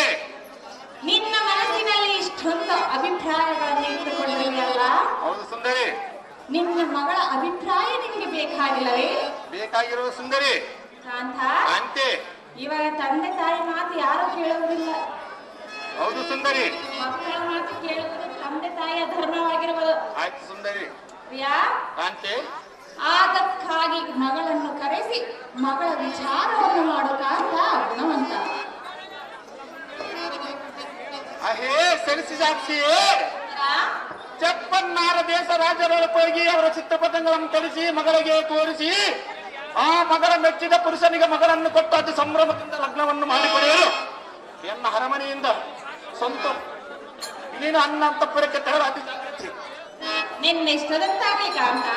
ನಿನ್ನ ಮನಸ್ಸಿನಲ್ಲಿ ಇಷ್ಟೊಂದು ಅಭಿಪ್ರಾಯಗಳನ್ನು ಇಟ್ಟುಕೊಂಡಿರುವೆಯಲ್ಲ, ಹೌದು ಸುಂದರಿ. ನಿನ್ನ ಮಗಳ ಅಭಿಪ್ರಾಯ ನಿಮಗೆ ಬೇಕಾಗಿಲ್ಲವೇ? ಬೇಕಾಗಿರುವ ಸುಂದರಿ. ಕಾಂತ, ಕಾಂತೆ, ಇವಾಗ ತಂದೆ ತಾಯಿ ಮಾತು ಯಾರು ಕೇಳುವುದಿಲ್ಲ. ಹೌದು ಸುಂದರಿ. ಮಕ್ಕಳ ಮಾತು ಕೇಳುವುದು ತಂದೆ ತಾಯಿಯ ಧರ್ಮವಾಗಿರುವುದು. ಆಯ್ತು ಸುಂದರಿ. ಪ್ರಿಯಾ, ಕಾಂತೆ, ಅದಕ್ಕಾಗಿ ಮಗಳನ್ನು ಕರೆಸಿ ಮಗಳ ವಿಚಾರವನ್ನು ಮಾಡು ಕಾಂತ ಗುಣವಂತ. ಅಹೇ ಸೆರಿಸಿ ಸಾಕ್ಷಿಯೇ, ಆ? ಚಪ್ಪನ್ನಾರ ದೇಶ ರಾಜ್ಯದೊಳಗೆ ಹೋಗಿ ಅವರ ಚಿತ್ರಪಟಗಳನ್ನು ಕಳಿಸಿ ಮಗಳಿಗೆ ತೋರಿಸಿ ಆ ಮಗಳ ಮೆಚ್ಚಿದ ಪುರುಷನಿಗೆ ಮಗಳನ್ನು ಕೊಟ್ಟು ಅತಿ ಸಂಭ್ರಮದಿಂದ ಲಗ್ನವನ್ನು ಮಾಡಿಕೊಡೆಯಲು ಎನ್ನ ಅರಮನೆಯಿಂದ ಸ್ವಂತ ನೀನು ಅನ್ನ ಅಂತಪುರಕ್ಕೆ ತೆರಳು. ಅತಿ ಜಾಗೃತಿ. ನಿನ್ನಿಷ್ಟದಂತಾಗಲಿ ಕಾಂತ.